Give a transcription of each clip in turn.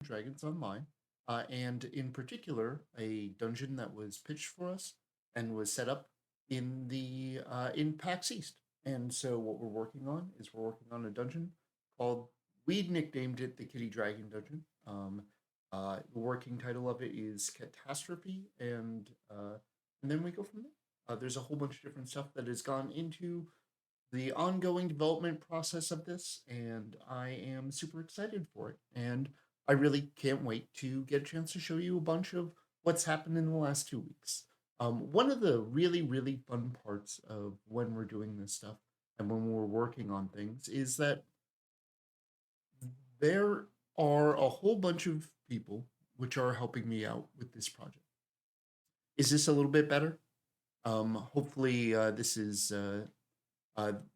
Dragons Online, and in particular, a dungeon that was pitched for us and was set up in the in PAX East. And so, what we're working on is we're working on a dungeon called we nicknamed it the Kitty Dragon Dungeon. The working title of it is Catastrophe, and then we go from there. There's a whole bunch of different stuff that has gone into the ongoing development process of this, and I am super excited for it. And I really can't wait to get a chance to show you a bunch of what's happened in the last 2 weeks. One of the really, really fun parts of when we're doing this stuff and when we're working on things is that there are a whole bunch of people which are helping me out with this project. Is this a little bit better? Hopefully, this is the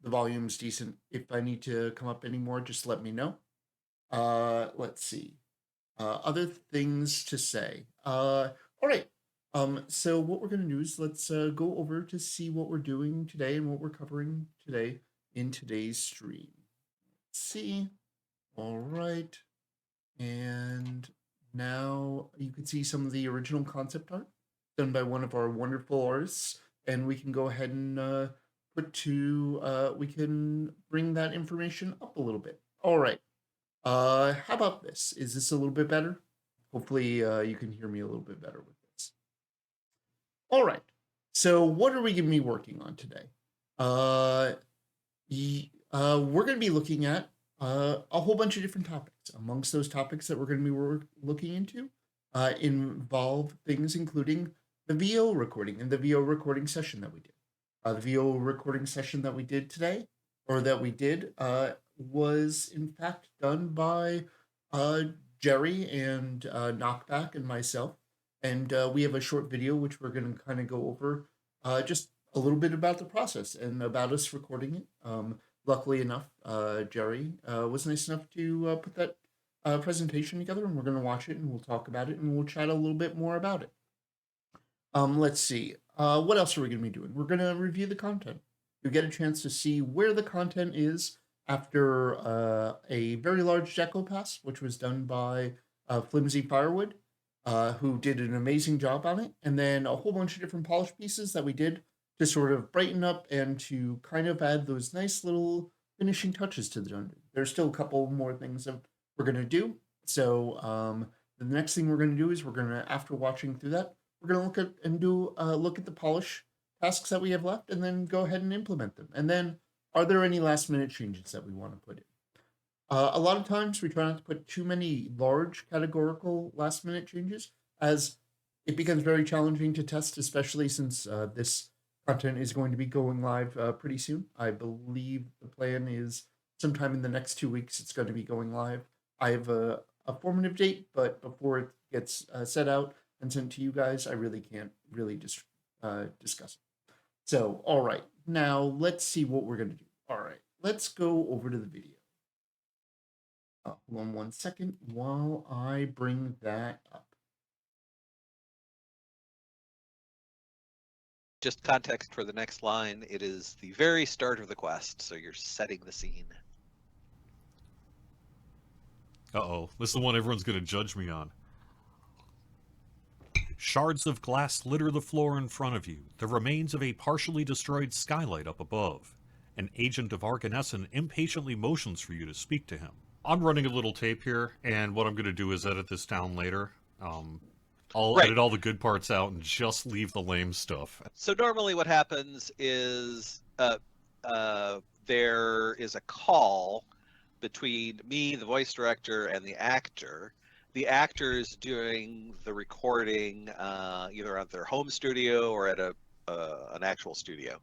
volume's decent. If I need to come up anymore, just let me know. Let's see. Other things to say. All right. So what we're going to do is let's go over to see what we're doing today and what we're covering today in today's stream. Let's see. All right. And now you can see some of the original concept art done by one of our wonderful artists. And we can go ahead and we can bring that information up a little bit. All right. How about this? Is this a little bit better? Hopefully you can hear me a little bit better with this. All right. So what are we going to be working on today? We're going to be looking at a whole bunch of different topics. Amongst those topics that we're going to be looking into involve things including the VO recording and the VO recording session that we did. The VO recording session that we did today, or that we did, was in fact done by Jerry and Knockback and myself. And we have a short video which we're going to kind of go over just a little bit about the process and about us recording it. Luckily enough, Jerry was nice enough to put that presentation together, and we're going to watch it and we'll talk about it and we'll chat a little bit more about it. Let's see. What else are we going to be doing? We're going to review the content. You get a chance to see where the content is after a very large deco pass, which was done by Flimsy Firewood, who did an amazing job on it, and then a whole bunch of different polish pieces that we did to sort of brighten up and to kind of add those nice little finishing touches to the dungeon. There's still a couple more things that we're going to do. So the next thing we're going to do is we're going to, after watching through that, we're going to look at the polish tasks that we have left and then go ahead and implement them. And then, are there any last minute changes that we want to put in? A lot of times we try not to put too many large categorical last minute changes, as it becomes very challenging to test, especially since this content is going to be going live pretty soon. I believe the plan is sometime in the next 2 weeks it's going to be going live. I have a formative date, but before it gets set out and sent to you guys, I really can't really discuss it. So, all right, now let's see what we're going to do. All right, let's go over to the video. Hold on 1 second while I bring that up. Just context for the next line, it is the very start of the quest, so you're setting the scene. Uh-oh, this is the one everyone's going to judge me on. Shards of glass litter the floor in front of you, the remains of a partially destroyed skylight up above. An agent of Arganessen impatiently motions for you to speak to him. I'm running a little tape here, and what I'm going to do is edit this down later. I'll edit all the good parts out and just leave the lame stuff. So normally what happens is there is a call between me, the voice director, and the actor. The actor's doing the recording either at their home studio or at an actual studio.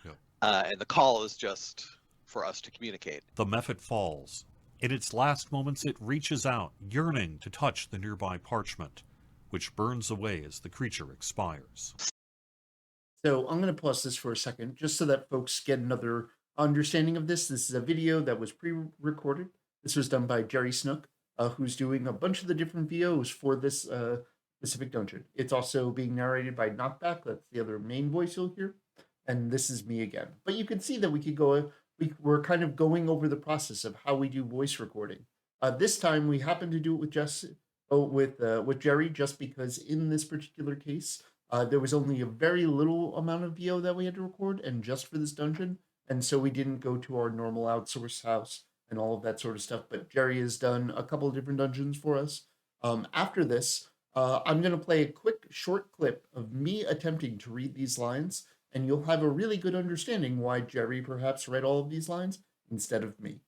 Yep. And the call is just for us to communicate. The Mephit falls. In its last moments, it reaches out, yearning to touch the nearby parchment, which burns away as the creature expires. So I'm going to pause this for a second, just so that folks get another understanding of this. This is a video that was pre-recorded. This was done by Jerry Snook, who's doing a bunch of the different VOs for this specific dungeon. It's also being narrated by Knockback. That's the other main voice you'll hear. And this is me again. But you can see that we're kind of going over the process of how we do voice recording. This time we happened to do it with Jerry, just because in this particular case, there was only a very little amount of VO that we had to record, and just for this dungeon, and so we didn't go to our normal outsource house and all of that sort of stuff. But Jerry has done a couple of different dungeons for us. After this, I'm going to play a quick, short clip of me attempting to read these lines, and you'll have a really good understanding why Jerry perhaps read all of these lines instead of me.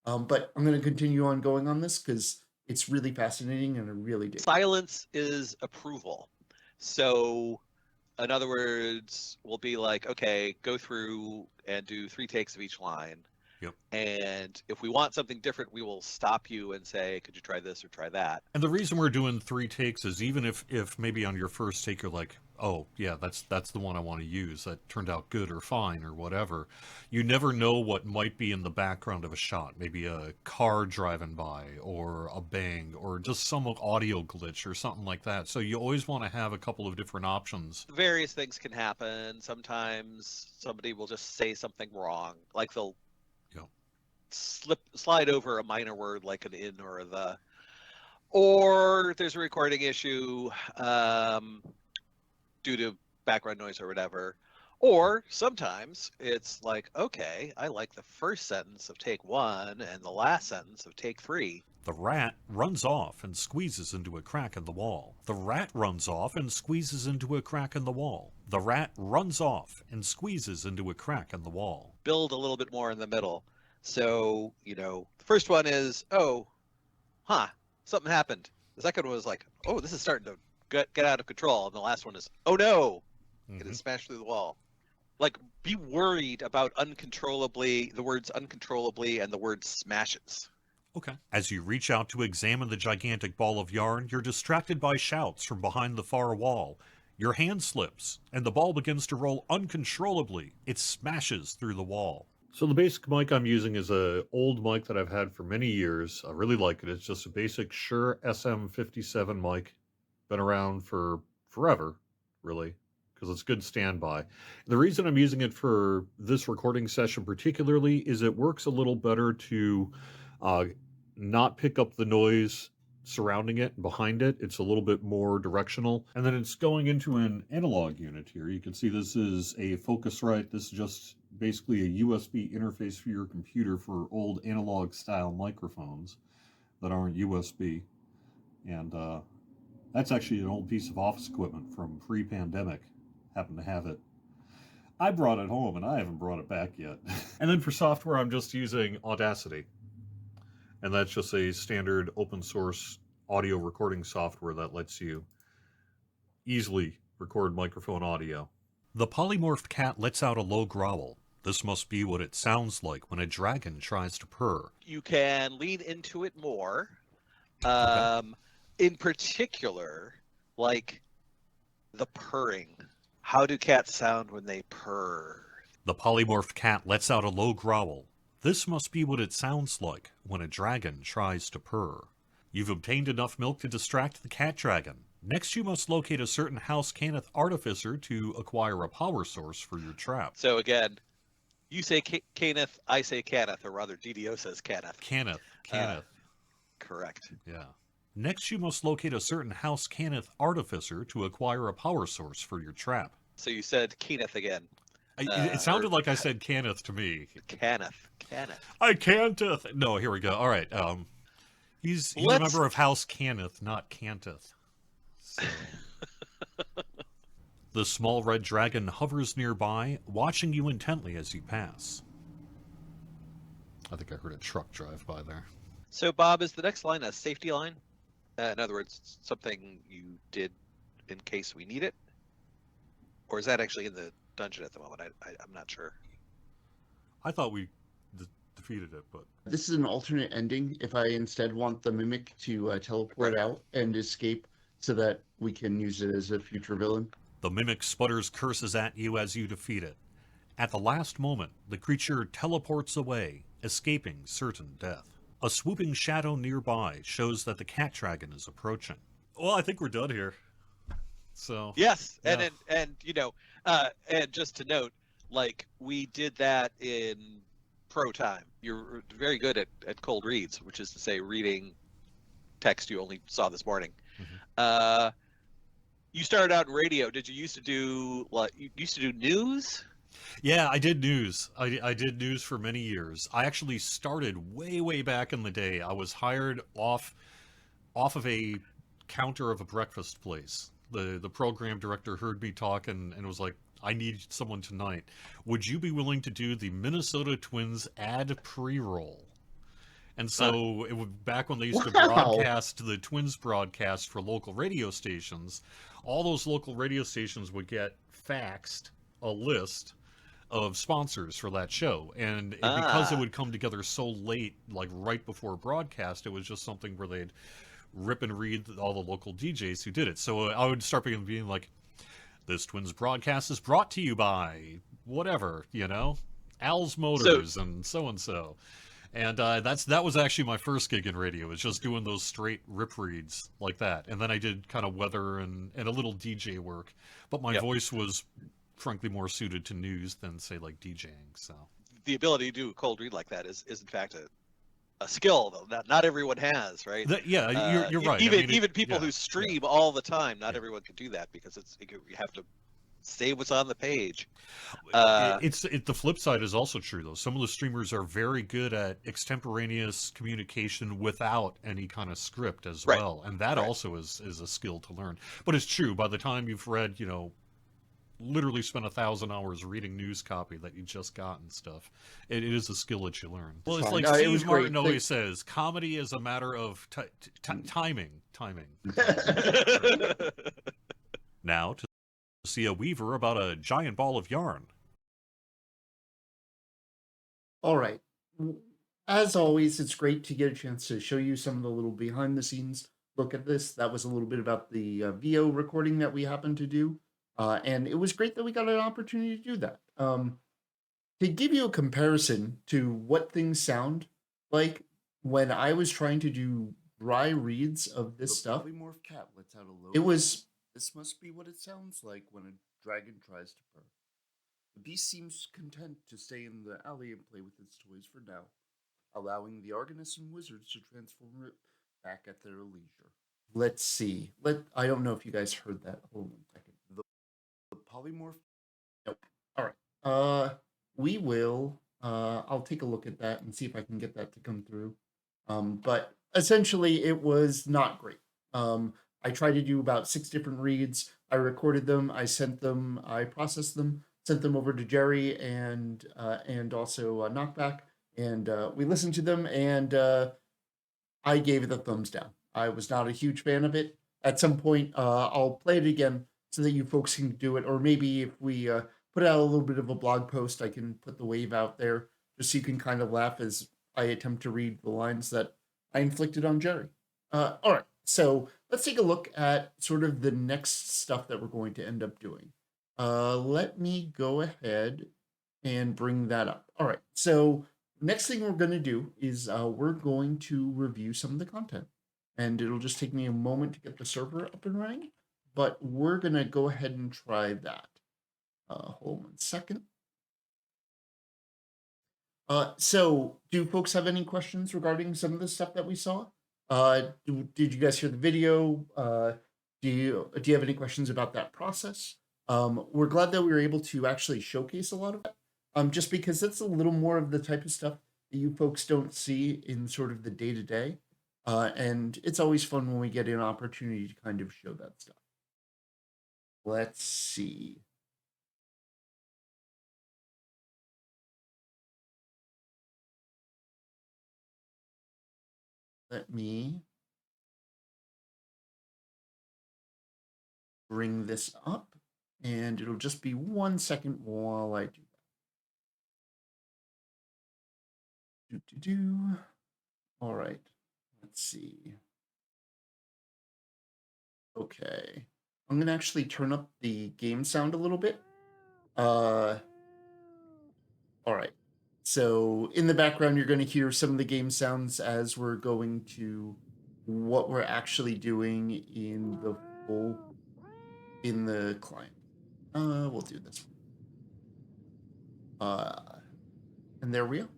But I'm going to continue on going on this because it's really fascinating and I really dig it. Silence is approval. So, in other words, we'll be like, okay, go through and do 3 takes of each line. Yep. And if we want something different, we will stop you and say, could you try this or try that? And the reason we're doing 3 takes is even if maybe on your first take you're like, oh yeah, that's the one I want to use, that turned out good or fine or whatever, you never know what might be in the background of a shot. Maybe a car driving by or a bang or just some audio glitch or something like that. So you always want to have a couple of different options. Various things can happen. Sometimes somebody will just say something wrong, like they'll slide over a minor word like an in or a the, or there's a recording issue due to background noise or whatever. Or sometimes it's like, okay, I like the first sentence of take 1 and the last sentence of take 3. The rat runs off and squeezes into a crack in the wall. The rat runs off and squeezes into a crack in the wall. The rat runs off and squeezes into a crack in the wall. Build a little bit more in the middle. So, the first one is, something happened. The second one was like, oh, this is starting to get out of control. And the last one is, oh no, it is smashed through the wall. Like, be worried about the words uncontrollably and the word smashes. Okay. As you reach out to examine the gigantic ball of yarn, you're distracted by shouts from behind the far wall. Your hand slips, and the ball begins to roll uncontrollably. It smashes through the wall. So the basic mic I'm using is an old mic that I've had for many years. I really like it. It's just a basic Shure SM57 mic. Been around for forever, really, because it's good standby. The reason I'm using it for this recording session particularly is it works a little better to not pick up the noise surrounding it and behind it. It's a little bit more directional. And then it's going into an analog unit here. You can see this is a Focusrite. This is just basically a USB interface for your computer for old analog style microphones that aren't USB. And that's actually an old piece of office equipment from pre-pandemic. Happened to have it. I brought it home and I haven't brought it back yet. And then for software, I'm just using Audacity. And that's just a standard open source audio recording software that lets you easily record microphone audio. The polymorphed cat lets out a low growl. This must be what it sounds like when a dragon tries to purr. You can lean into it more. Okay. In particular, like the purring. How do cats sound when they purr? The polymorphed cat lets out a low growl. This must be what it sounds like when a dragon tries to purr. You've obtained enough milk to distract the cat dragon. Next, you must locate a certain House Cannith artificer to acquire a power source for your trap. So again, you say Cannith, I say Cannith, or rather DDO says Cannith. Cannith. Correct. Yeah. Next, you must locate a certain House Cannith artificer to acquire a power source for your trap. So you said Cannith again. It sounded like I said Cannith to me. Cannith. I Cantith. No, here we go. All right. He's a member of House Cannith, not Cantith. So. The small red dragon hovers nearby, watching you intently as you pass. I think I heard a truck drive by there. So, Bob, is the next line a safety line? In other words, something you did in case we need it? Or is that actually in the dungeon at the moment? I'm not sure. I thought we defeated it, but... This is an alternate ending if I instead want the mimic to teleport out and escape so that we can use it as a future villain. The mimic sputters curses at you as you defeat it. At the last moment, the creature teleports away, escaping certain death. A swooping shadow nearby shows that the cat dragon is approaching. Well, I think we're done here. So yes, yeah. and and just to note, like we did that in pro time. You're very good at cold reads, which is to say reading text you only saw this morning. Mhm. You started out in radio. Did you used to do news? Yeah, I did news. I did news for many years. I actually started way back in the day. I was hired off of a counter of a breakfast place. The program director heard me talk and was like, I need someone tonight. Would you be willing to do the Minnesota Twins ad pre-roll? And so it was back when they used to Wow. broadcast the Twins broadcast for local radio stations. All those local radio stations would get faxed a list of sponsors for that show, and because it Ah, would come together so late, like right before broadcast, it was just something where they'd rip and read all the local DJs who did it. So I would start being like, this Twins broadcast is brought to you by whatever, Al's so Motors and so. And that was actually my first gig in radio, was just doing those straight rip reads like that. And then I did kind of weather and a little DJ work, but my yep. voice was frankly more suited to news than say like DJing. So The ability to do a cold read like that is in fact a skill though not everyone has, right? yeah, you're right. I Even mean, even people yeah, who stream all the time, not yeah. everyone can do that because you have to say what's on the page. Uh, The flip side is also true though. Some of the streamers are very good at extemporaneous communication without any kind of script as right, well, and that right. also is a skill to learn. But it's true. By the time you've read, literally spent 1,000 hours reading news copy that you just got and stuff, it is a skill that you learn. Well, it's Fine. like It was Steve Martin great. always says, comedy is a matter of timing. Now to see a weaver about a giant ball of yarn. All right. As always, it's great to get a chance to show you some of the little behind the scenes look at this. That was a little bit about the VO recording that we happened to do. And it was great that we got an opportunity to do that. To give you a comparison to what things sound like when I was trying to do dry reads of this stuff, polymorph cat lets out a low. It was. This must be what it sounds like when a dragon tries to purr. The beast seems content to stay in the alley and play with its toys for now, allowing the Argonists and wizards to transform it back at their leisure. Let's see. I don't know if you guys heard that. Hold on a second. The polymorph. Nope. All right. We will. I'll take a look at that and see if I can get that to come through. But essentially, it was not great. I tried to do about 6 different reads. I recorded them. I sent them. I processed them. Sent them over to Jerry and also Knockback, and we listened to them. And I gave it a thumbs down. I was not a huge fan of it. At some point, I'll play it again so that you folks can do it, or maybe if we put out a little bit of a blog post, I can put the wave out there just so you can kind of laugh as I attempt to read the lines that I inflicted on Jerry. All right, so let's take a look at sort of the next stuff that we're going to end up doing. Let me go ahead and bring that up. All right, so next thing we're going to do is we're going to review some of the content. And it'll just take me a moment to get the server up and running, but we're going to go ahead and try that. Hold on 1 second. So, do folks have any questions regarding some of the stuff that we saw? Did you guys hear the video? Do you have any questions about that process? We're glad that we were able to actually showcase a lot of that, just because that's a little more of the type of stuff that you folks don't see in sort of the day to day. And it's always fun when we get an opportunity to kind of show that stuff. Let's see. Let me bring this up, and it'll just be 1 second while I do that. All right, let's see. Okay, I'm gonna actually turn up the game sound a little bit. All right. So in the background, you're going to hear some of the game sounds as we're going to what we're actually doing in the client. We'll do this. And there we are.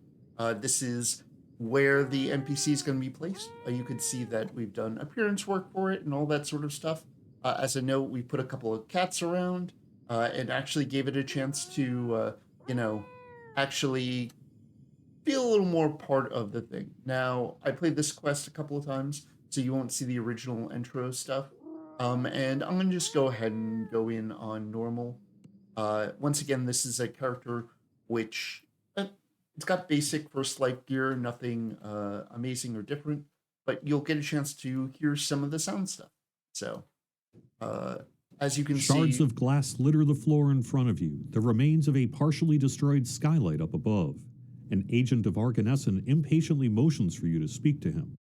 This is where the NPC is going to be placed. You can see that we've done appearance work for it and all that sort of stuff. As a note, we put a couple of cats around and actually gave it a chance to, actually feel a little more part of the thing. Now, I played this quest a couple of times, so you won't see the original intro stuff. And I'm gonna just go ahead and go in on normal. Once again, this is a character which it's got basic first life gear, nothing amazing or different, but you'll get a chance to hear some of the sound stuff. So, as you can Shards see, of glass litter the floor in front of you, the remains of a partially destroyed skylight up above. An agent of Arganessen impatiently motions for you to speak to him.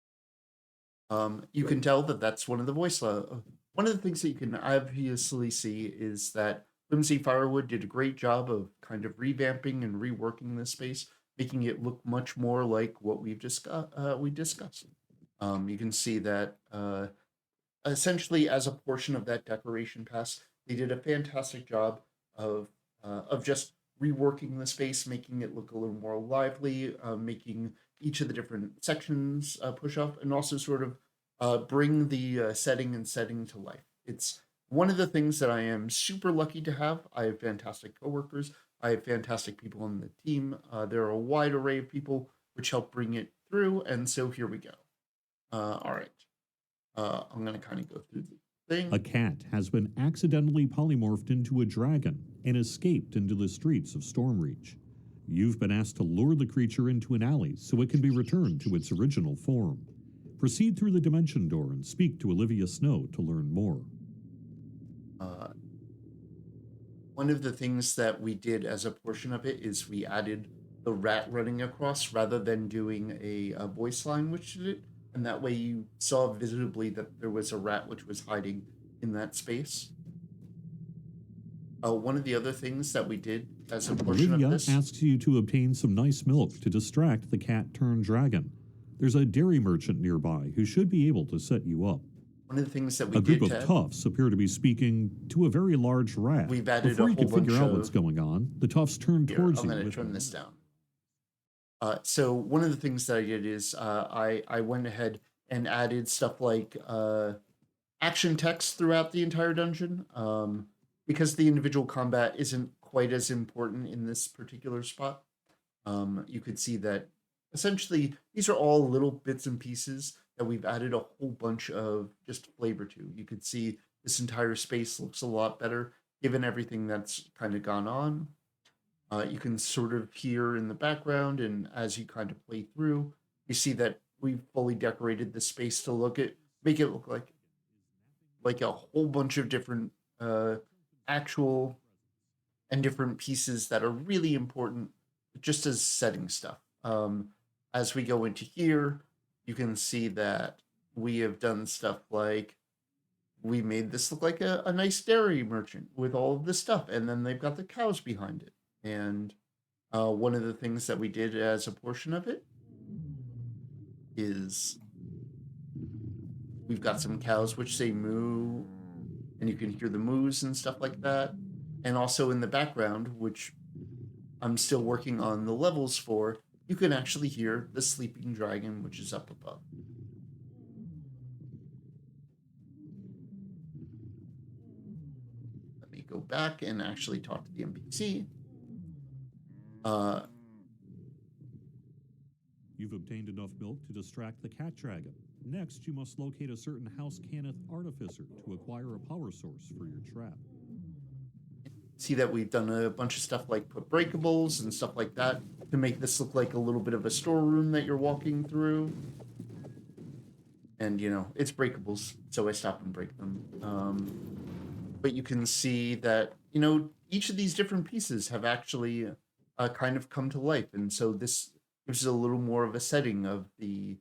you can tell that that's one of the one of the things that you can obviously see is that Flimsy Firewood did a great job of kind of revamping and reworking this space, making it look much more like what we discussed. You can see that essentially as a portion of that decoration pass, they did a fantastic job of just reworking the space, making it look a little more lively, making each of the different sections push up, and also sort of bring the setting to life. It's one of the things that I am super lucky to have. I have fantastic coworkers. I have fantastic people on the team. There are a wide array of people which help bring it through, and so here we go. All right. I'm going to kind of go through the thing. A cat has been accidentally polymorphed into a dragon and escaped into the streets of Stormreach. You've been asked to lure the creature into an alley so it can be returned to its original form. Proceed through the dimension door and speak to Olivia Snow to learn more. One of the things that we did as a portion of it is we added the rat running across rather than doing a voice line which did it, and that way you saw visibly that there was a rat which was hiding in that space. One of the other things that we did as a portion Olivia of this asks you to obtain some nice milk to distract the cat-turned-dragon. There's a dairy merchant nearby who should be able to set you up. one of the things that we A did group of toughs appear to be speaking to a very large rat. We've added Before a you whole can figure bunch out of- what's going on, the toughs turn Here, towards I'm you. going to with turn a- this down. So one of the things that I did is I went ahead and added stuff like action text throughout the entire dungeon, because the individual combat isn't quite as important in this particular spot. You could see that essentially these are all little bits and pieces that we've added a whole bunch of just flavor to. You could see this entire space looks a lot better given everything that's kind of gone on. You can sort of hear in the background, and as you kind of play through, you see that we've fully decorated the space to make it look like a whole bunch of different actual and different pieces that are really important just as setting stuff. As we go into here, you can see that we have done stuff like we made this look like a nice dairy merchant with all of this stuff, and then they've got the cows behind it. And one of the things that we did as a portion of it is we've got some cows which say moo, and you can hear the moos and stuff like that. And also in the background, which I'm still working on the levels for, you can actually hear the sleeping dragon, which is up above. Let me go back and actually talk to the NPC. You've obtained enough milk to distract the cat dragon. Next, you must locate a certain House Cannith artificer to acquire a power source for your trap. See that we've done a bunch of stuff like put breakables and stuff like that to make this look like a little bit of a storeroom that you're walking through. And, it's breakables, so I stop and break them. But you can see that, each of these different pieces have actually kind of come to life. And so this gives a little more of a setting of the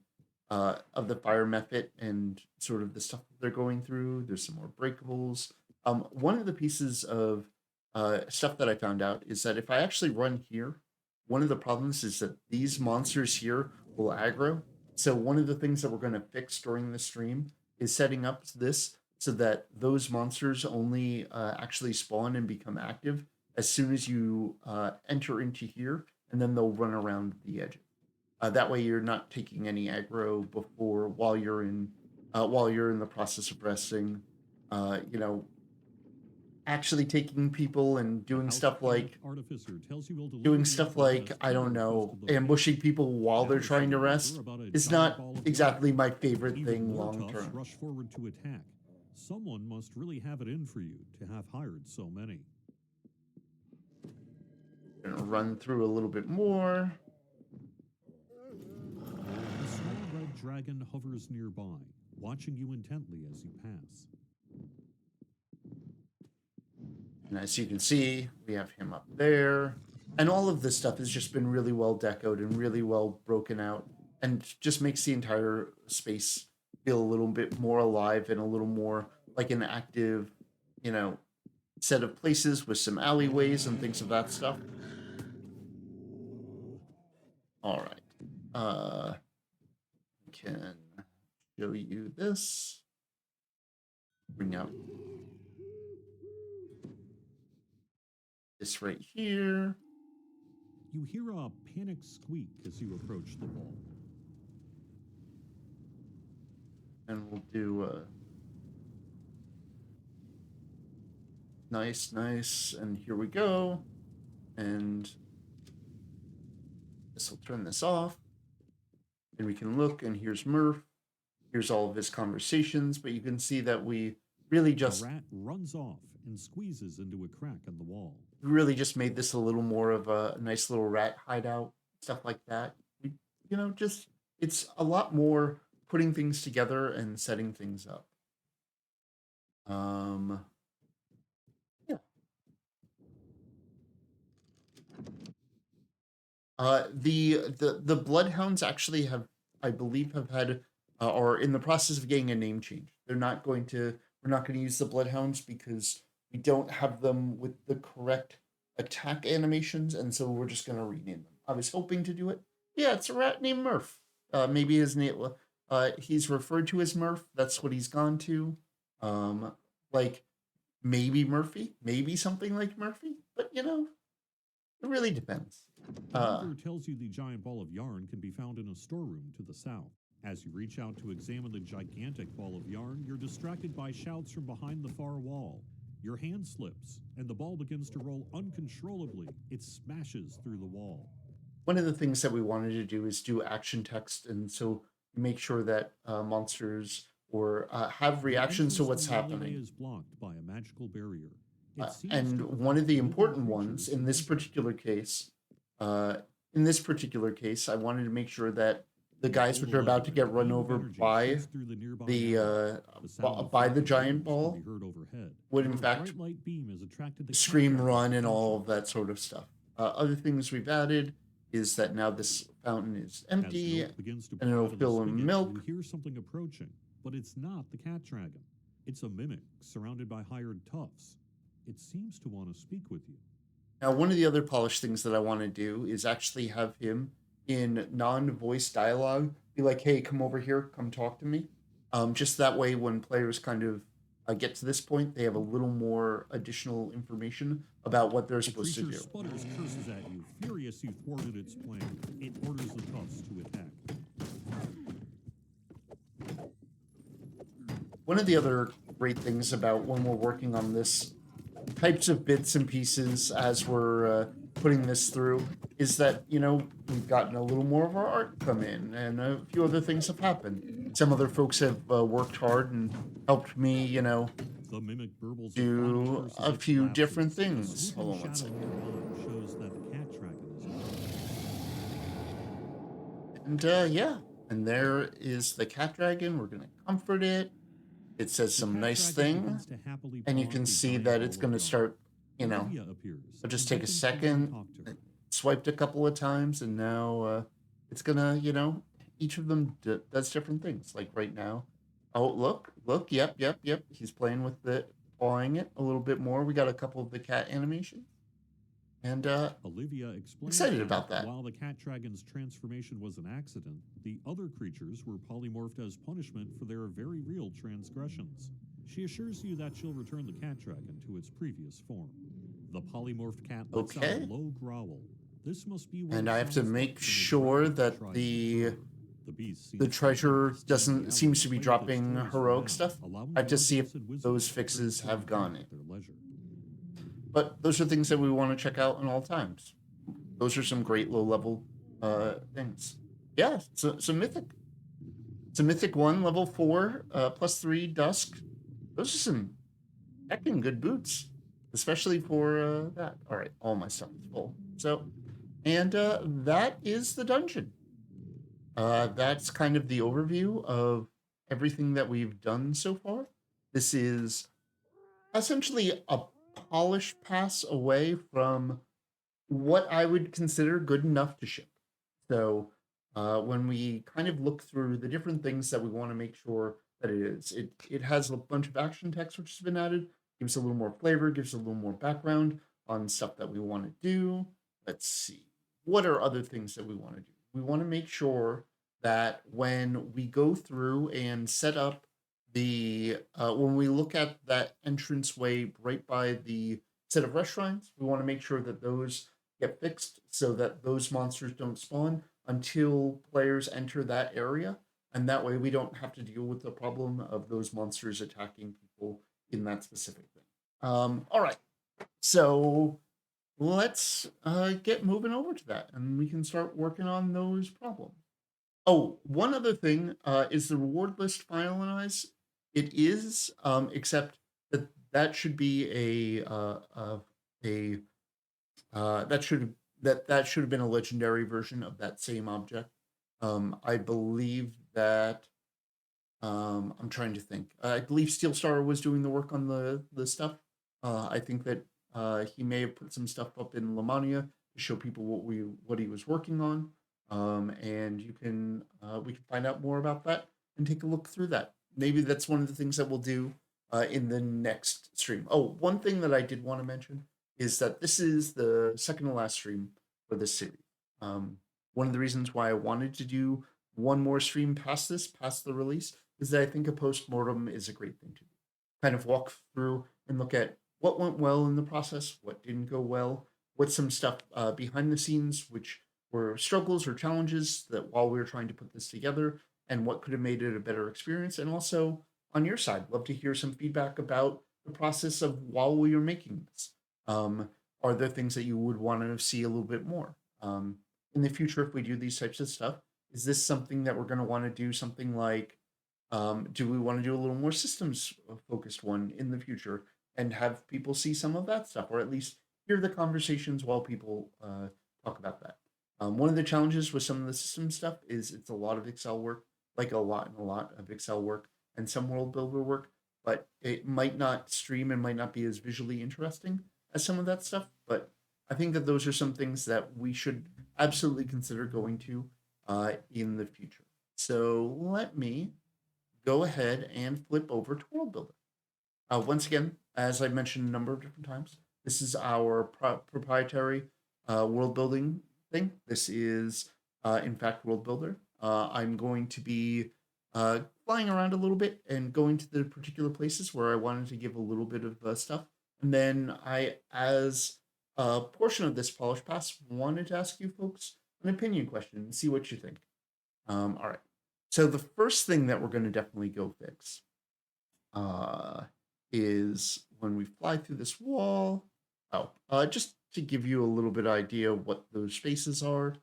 fire method and sort of the stuff that they're going through. There's some more breakables. One of the pieces of stuff that I found out is that if I actually run here, one of the problems is that these monsters here will aggro. So one of the things that we're going to fix during the stream is setting up this so that those monsters only actually spawn and become active as soon as you enter into here, and then they'll run around the edge. That way you're not taking any aggro before while you're in the process of resting. You know, actually taking people and doing stuff like I don't know, ambushing people while they're trying to rest is not exactly my favorite thing long term. Rush forward to attack. Someone must really have it in for you to have hired so many. Gonna run through a little bit more. A small red dragon hovers nearby, watching you intently as you pass. And as you can see, we have him up there. And all of this stuff has just been really well decoed and really well broken out and just makes the entire space feel a little bit more alive and a little more like an active, you know, set of places with some alleyways and things of that stuff. All right. Can show you this. Bring up this right here. You hear a panicked squeak as you approach the wall. And we'll do nice, and here we go. And this will turn this off. And we can look, and here's Murph. Here's all of his conversations, but you can see that we really just The rat runs off and squeezes into a crack in the wall. really just made this a little more of a nice little rat hideout, stuff like that. You know, just it's a lot more putting things together and setting things up. Yeah. The Bloodhounds actually have, I believe, have had are in the process of getting a name change. We're not going to use the Bloodhounds because we don't have them with the correct attack animations, and so we're just going to rename them. I was hoping to do it. Yeah, it's a rat named Murph. Maybe his name, he's referred to as Murph. That's what he's gone to. Like maybe Murphy, maybe something like Murphy, but you know, it really depends. The hunter tells you the giant ball of yarn can be found in a storeroom to the south. As you reach out to examine the gigantic ball of yarn, you're distracted by shouts from behind the far wall. Your hand slips, and the ball begins to roll uncontrollably. It smashes through the wall. One of the things that we wanted to do is do action text, and so make sure that monsters or have reactions to what's happening. Is blocked by a magical barrier. And one of the important ones in this particular case, I wanted to make sure that the guys which are about to get run over by the giant ball would in fact scream, run, and all of that sort of stuff. Other things we've added is that now this fountain is empty and it'll fill in milk. You hear something approaching, but it's not the cat dragon. It's a mimic surrounded by hired toughs. It seems to want to speak with you. Now, one of the other polished things that I want to do is actually have him in non-voice dialogue be like, hey, come over here, come talk to me. Just that way when players kind of get to this point, they have a little more additional information about what they're supposed to do. The creature sputters curses at you, furious you thwarted its plan. It orders the toughs to attack. One of the other great things about when we're working on this types of bits and pieces as we're putting this through is that, you know, we've gotten a little more of our art come in and a few other things have happened. Some other folks have worked hard and helped me, you know, do a few different things. Hold on one second. Shows that the cat dragon is and yeah, and there is the cat dragon. We're gonna comfort it. It says some nice things, and you can see that it's going to start, you know, it'll just take a second, swiped a couple of times, and now it's going to, you know, each of them does different things. Like right now, oh, look, yep, he's playing with the, pawing it a little bit more. We got a couple of the cat animations. And Olivia explained excited about that. While the cat dragon's transformation was an accident, the other creatures were polymorphed as punishment for their very real transgressions. She assures you that she'll return the cat dragon to its previous form. The polymorphed cat lets out a low growl. This must be and I have to make sure that the treasure seems to be dropping heroic stuff. I have to see if those fixes have gone in. But those are things that we want to check out at all times. Those are some great low-level things. Yeah, so Mythic. It's a Mythic 1, level 4, +3 Dusk. Those are some heckin' good boots, especially for that. All right, all my stuff is full. So, and that is the dungeon. That's kind of the overview of everything that we've done so far. This is essentially a polished pass away from what I would consider good enough to ship. So when we kind of look through the different things that we want to make sure that it is, it has a bunch of action text which has been added, gives a little more flavor, gives a little more background on stuff that we want to do. Let's see. What are other things that we want to do? We want to make sure that when we go through and set up when we look at that entranceway right by the set of restaurants, we want to make sure that those get fixed so that those monsters don't spawn until players enter that area. And that way we don't have to deal with the problem of those monsters attacking people in that specific thing. All right. So let's get moving over to that and we can start working on those problems. Oh, one other thing is the reward list finalized. It is, except that should be that should have been a legendary version of that same object. I believe that I'm trying to think. I believe Steel Star was doing the work on the stuff. I think that he may have put some stuff up in Lamania to show people what he was working on. And we can find out more about that and take a look through that. Maybe that's one of the things that we'll do in the next stream. Oh, one thing that I did want to mention is that this is the second to last stream for this series. One of the reasons why I wanted to do one more stream past the release, is that I think a post-mortem is a great thing to do. Kind of walk through and look at what went well in the process, what didn't go well, what's some stuff behind the scenes, which were struggles or challenges that while we were trying to put this together, and what could have made it a better experience. And also on your side, love to hear some feedback about the process of while we were making this. Are there things that you would want to see a little bit more in the future if we do these types of stuff? Is this something that we're going to want to do something like, do we want to do a little more systems focused one in the future and have people see some of that stuff, or at least hear the conversations while people talk about that? One of the challenges with some of the system stuff is it's a lot of Excel work, like a lot of Excel work and some world builder work, but it might not stream and might not be as visually interesting as some of that stuff. But I think that those are some things that we should absolutely consider going to in the future. So let me go ahead and flip over to World Builder. Once again, as I mentioned a number of different times, this is our proprietary world building thing. This is, in fact, World Builder. I'm going to be flying around a little bit and going to the particular places where I wanted to give a little bit of stuff. And then I, as a portion of this Polish Pass, wanted to ask you folks an opinion question and see what you think. All right. So the first thing that we're going to definitely go fix is when we fly through this wall. Just to give you a little bit of idea what those spaces are.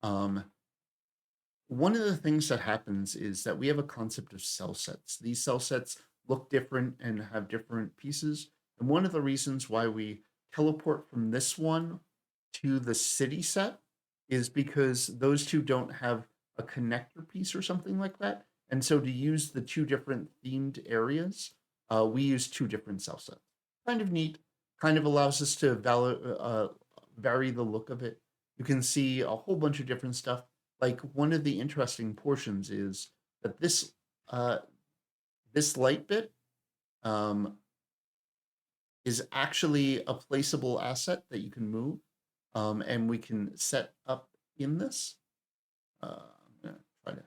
One of the things that happens is that we have a concept of cell sets. These cell sets look different and have different pieces. And one of the reasons why we teleport from this one to the city set is because those two don't have a connector piece or something like that. And so to use the two different themed areas, we use two different cell sets. Kind of neat, kind of allows us to vary the look of it. You can see a whole bunch of different stuff. Like one of the interesting portions is that this light bit is actually a placeable asset that you can move, and we can set up in this. I'm gonna try to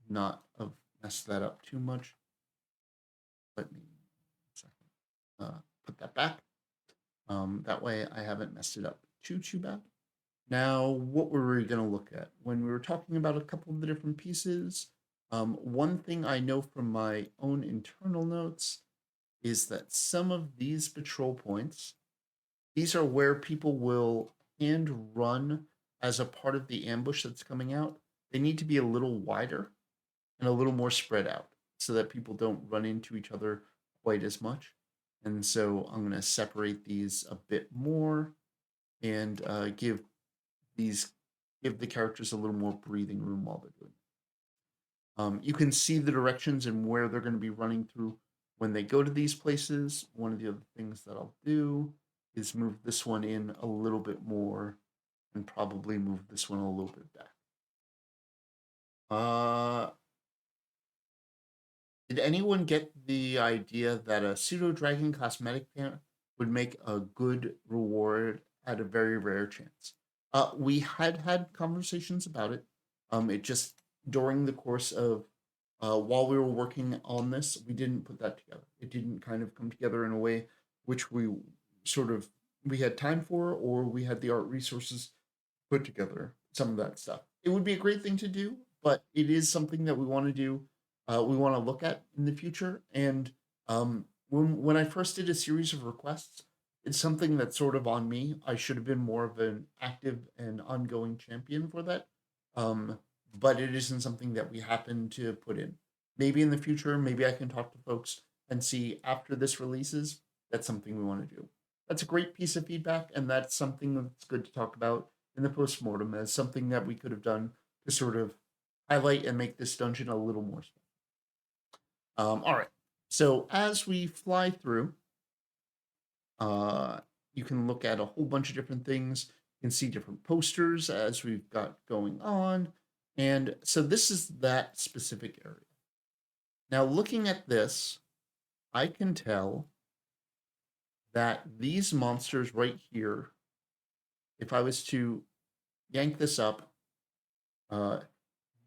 not mess that up too much. Let me put that back. That way I haven't messed it up too bad. Now, what were we going to look at? When we were talking about a couple of the different pieces, one thing I know from my own internal notes is that some of these patrol points, these are where people will hand run as a part of the ambush that's coming out. They need to be a little wider and a little more spread out so that people don't run into each other quite as much. And so I'm going to separate these a bit more and these give the characters a little more breathing room while they're doing it. You can see the directions and where they're going to be running through when they go to these places. One of the other things that I'll do is move this one in a little bit more and probably move this one a little bit back. Did anyone get the idea that a pseudo dragon cosmetic paint would make a good reward at a very rare chance? We had conversations about it. It just during the course of while we were working on this, we didn't put that together. It didn't kind of come together in a way which we had time for, or we had the art resources put together some of that stuff. It would be a great thing to do, but it is something that we want to do. We want to look at in the future. And when I first did a series of requests, it's something that's sort of on me. I should have been more of an active and ongoing champion for that. But it isn't something that we happen to put in. Maybe in the future, maybe I can talk to folks and see after this releases, that's something we want to do. That's a great piece of feedback, and that's something that's good to talk about in the postmortem as something that we could have done to sort of highlight and make this dungeon a little more special. All right. So as we fly through, you can look at a whole bunch of different things. You can see different posters as we've got going on. And so this is that specific area. Now, looking at this, I can tell that these monsters right here, if I was to yank this up,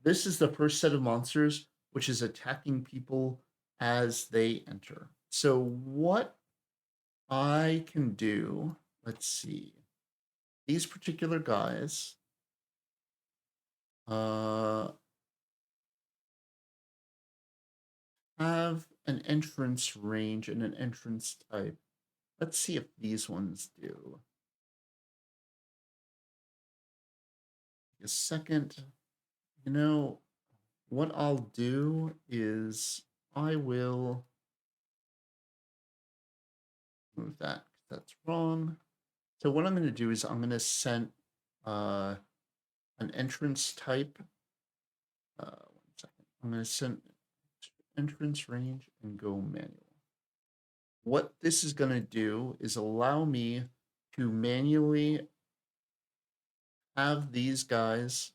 this is the first set of monsters which is attacking people as they enter. So what I can do, let's see, these particular guys have an entrance range and an entrance type. Let's see if these ones do. A second. You know, what I'll do is I will move that. That's wrong. So what I'm going to do is I'm going to set an entrance type. 1 second. I'm going to set entrance range and go manual. What this is going to do is allow me to manually have these guys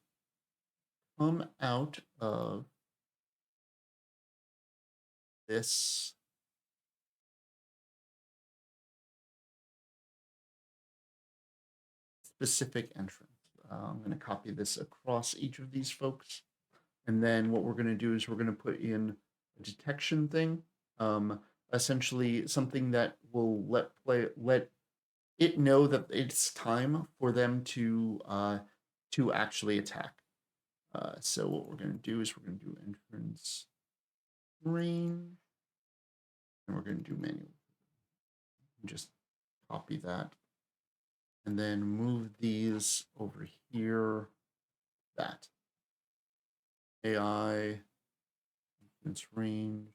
come out of this specific entrance. I'm going to copy this across each of these folks. And then what we're going to do is we're going to put in a detection thing, essentially something that will let it know that it's time for them to actually attack. So what we're going to do is we're going to do entrance range, and we're going to do manual. Just copy that, and then move these over here. That AI entrance range,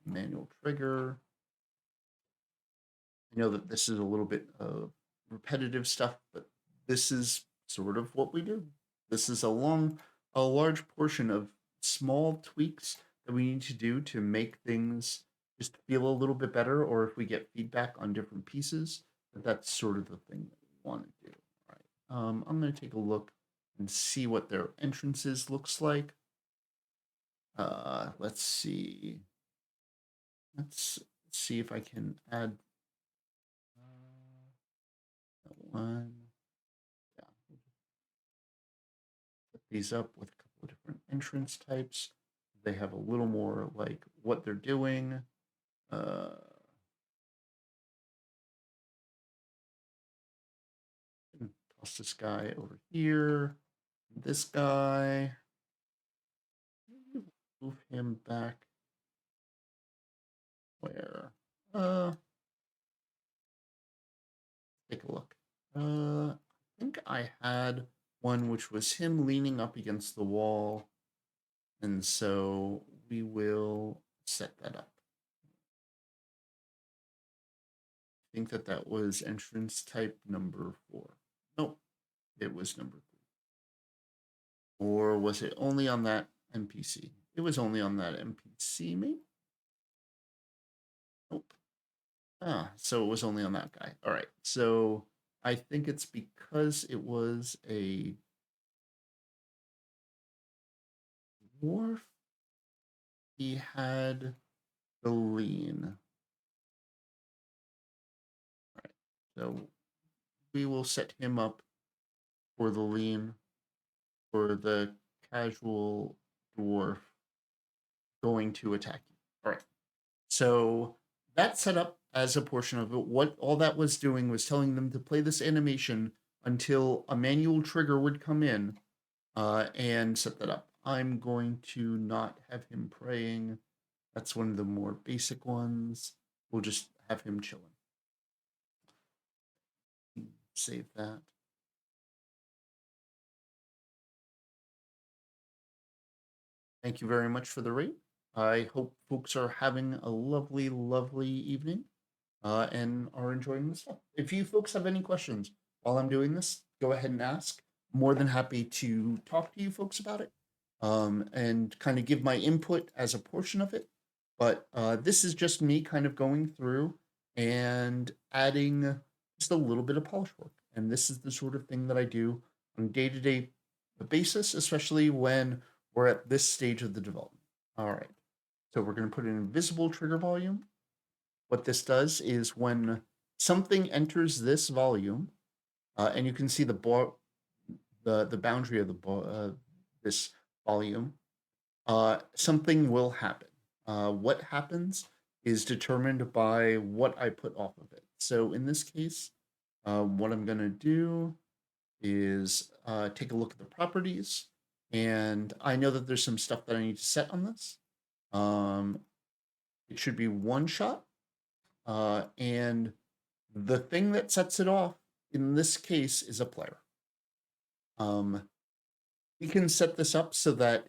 manual trigger. I know that this is a little bit of repetitive stuff, but this is sort of what we do. This is a large portion of small tweaks that we need to do to make things just feel a little bit better, or if we get feedback on different pieces, that's sort of the thing that we want to do. All right. I'm going to take a look and see what their entrances looks like. Let's see. Let's see if I can add one. Yeah. Put these up with a couple of different entrance types. They have a little more like what they're doing. Toss toss this guy over here. This guy. Move him back. Where? Take a look. I think I had one which was him leaning up against the wall. And so we will set that up. I think that was entrance type number 4. Nope, it was number 3. Or was it only on that NPC? It was only on that NPC, maybe? Nope. So it was only on that guy. All right, so I think it's because it was a dwarf. He had the lean. All right, so we will set him up for the lean for the casual dwarf going to attack you. All right, so that's set up as a portion of it. What all that was doing was telling them to play this animation until a manual trigger would come in and set that up. I'm going to not have him praying. That's one of the more basic ones. We'll just have him chilling. Save that. Thank you very much for the rate. I hope folks are having a lovely, lovely evening and are enjoying the stuff. If you folks have any questions while I'm doing this, go ahead and ask. More than happy to talk to you folks about it and kind of give my input as a portion of it. But this is just me kind of going through and adding just a little bit of polish work. And this is the sort of thing that I do on a day-to-day basis, especially when we're at this stage of the development. All right, so we're going to put an invisible trigger volume. What this does is when something enters this volume, and you can see the boundary of the this volume, something will happen. What happens is determined by what I put off of it. So in this case, what I'm going to do is take a look at the properties. And I know that there's some stuff that I need to set on this. It should be one shot. And the thing that sets it off in this case is a player. We can set this up so that,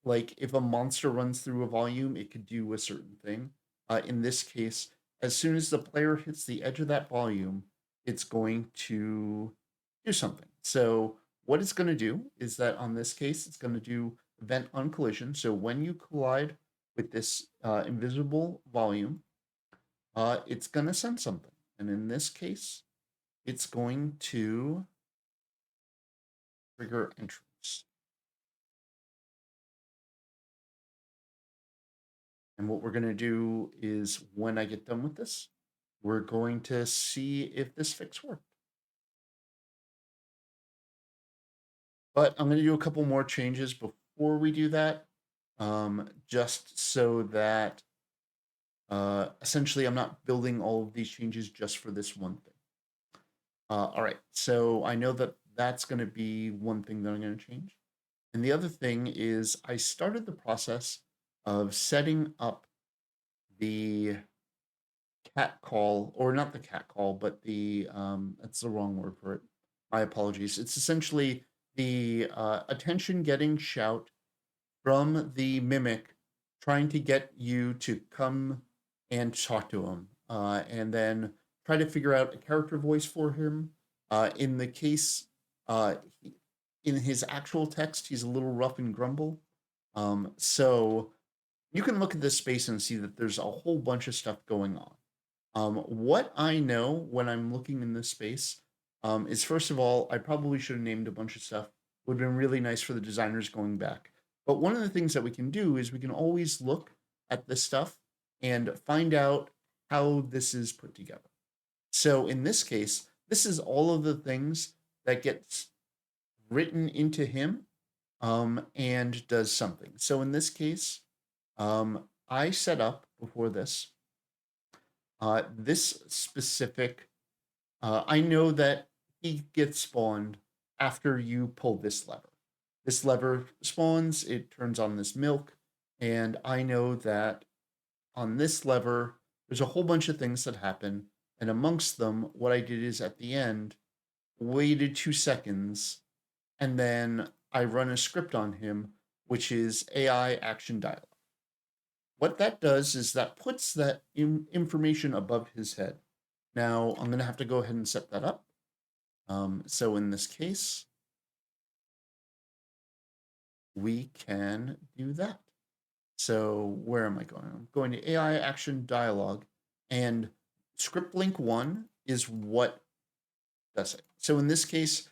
like, if a monster runs through a volume, it could do a certain thing. In this case, as soon as the player hits the edge of that volume, it's going to do something. So what it's going to do is that on this case, it's going to do event on collision. So when you collide with this invisible volume, it's going to send something. And in this case, it's going to trigger entrance. And what we're going to do is when I get done with this, we're going to see if this fix worked. But I'm going to do a couple more changes before we do that, just so that essentially I'm not building all of these changes just for this one thing. All right, so I know that that's going to be one thing that I'm going to change. And the other thing is I started the process of setting up the cat call, or not the cat call, but the, that's the wrong word for it. My apologies. It's essentially the attention getting shout from the mimic trying to get you to come and talk to him, and then try to figure out a character voice for him. In the case, in his actual text, he's a little rough and grumble. So you can look at this space and see that there's a whole bunch of stuff going on. What I know when I'm looking in this space is, first of all, I probably should have named a bunch of stuff. Would have been really nice for the designers going back. But one of the things that we can do is we can always look at this stuff and find out how this is put together. So in this case, this is all of the things that gets written into him and does something. So in this case, I set up before this, this specific, I know that he gets spawned after you pull this lever. This lever spawns, it turns on this milk, and I know that on this lever, there's a whole bunch of things that happen, and amongst them, what I did is at the end, waited 2 seconds, and then I run a script on him, which is AI action dialogue. What that does is that puts that information above his head. Now, I'm going to have to go ahead and set that up. So in this case, we can do that. So where am I going? I'm going to AI action dialogue, and script link 1 is what does it. So in this case,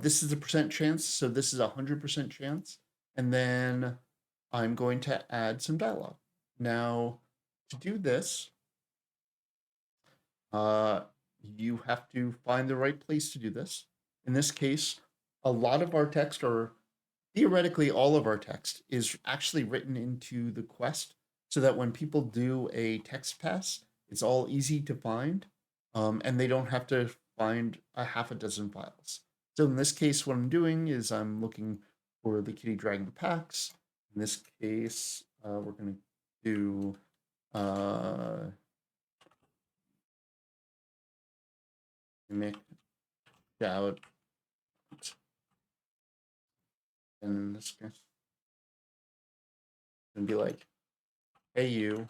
this is the percent chance. So this is 100% chance. And then I'm going to add some dialogue. Now, to do this, you have to find the right place to do this. In this case, a lot of our text, or theoretically all of our text, is actually written into the quest so that when people do a text pass, it's all easy to find, and they don't have to find a half a dozen files. So in this case, what I'm doing is I'm looking for the kitty dragging the packs. In this case, we're going to do make out, and in this case, and be like, hey you.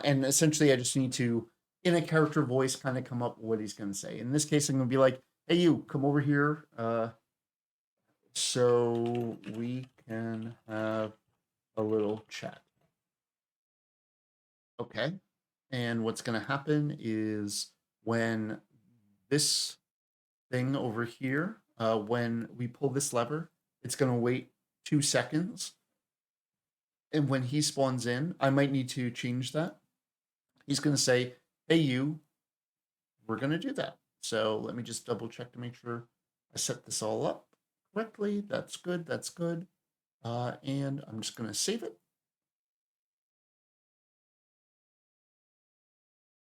And essentially, I just need to, in a character voice, kind of come up with what he's going to say. In this case, I'm going to be like, hey, you, come over here so we can have a little chat. Okay. And what's going to happen is when this thing over here, when we pull this lever, it's going to wait 2 seconds. And when he spawns in, I might need to change that. He's going to say, hey, you, we're going to do that. So let me just double check to make sure I set this all up correctly. That's good. That's good. And I'm just going to save it.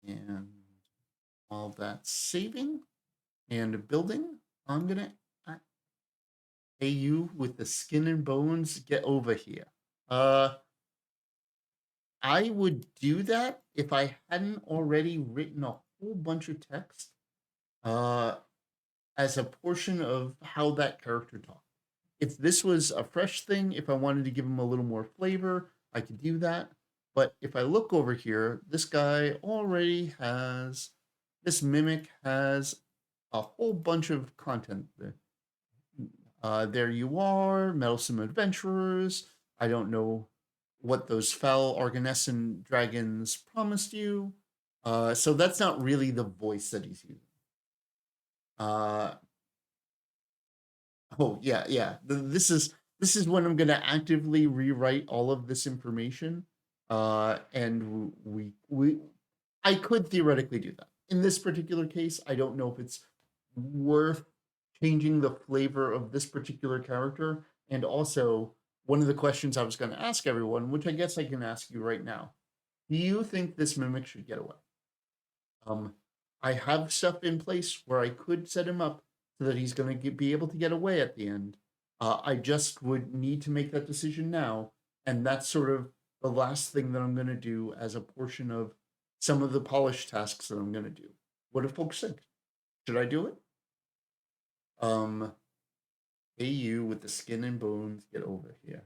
And while that's saving and building, I'm going to, hey, you with the skin and bones, get over here. I would do that if I hadn't already written a whole bunch of text as a portion of how that character talked. If this was a fresh thing, if I wanted to give him a little more flavor, I could do that. But if I look over here, this guy already has, this mimic has a whole bunch of content there. There you are, meddlesome adventurers. I don't know what those foul Arganessan dragons promised you. So that's not really the voice that he's using. Oh yeah. This is when I'm going to actively rewrite all of this information, and I could theoretically do that. In this particular case, I don't know if it's worth changing the flavor of this particular character. And also, one of the questions I was going to ask everyone, which I guess I can ask you right now, do you think this mimic should get away? I have stuff in place where I could set him up so that he's going to be able to get away at the end. I just would need to make that decision now, and that's sort of the last thing that I'm going to do as a portion of some of the polish tasks that I'm going to do. What do folks think? Should I do it? Hey, you with the skin and bones, get over here.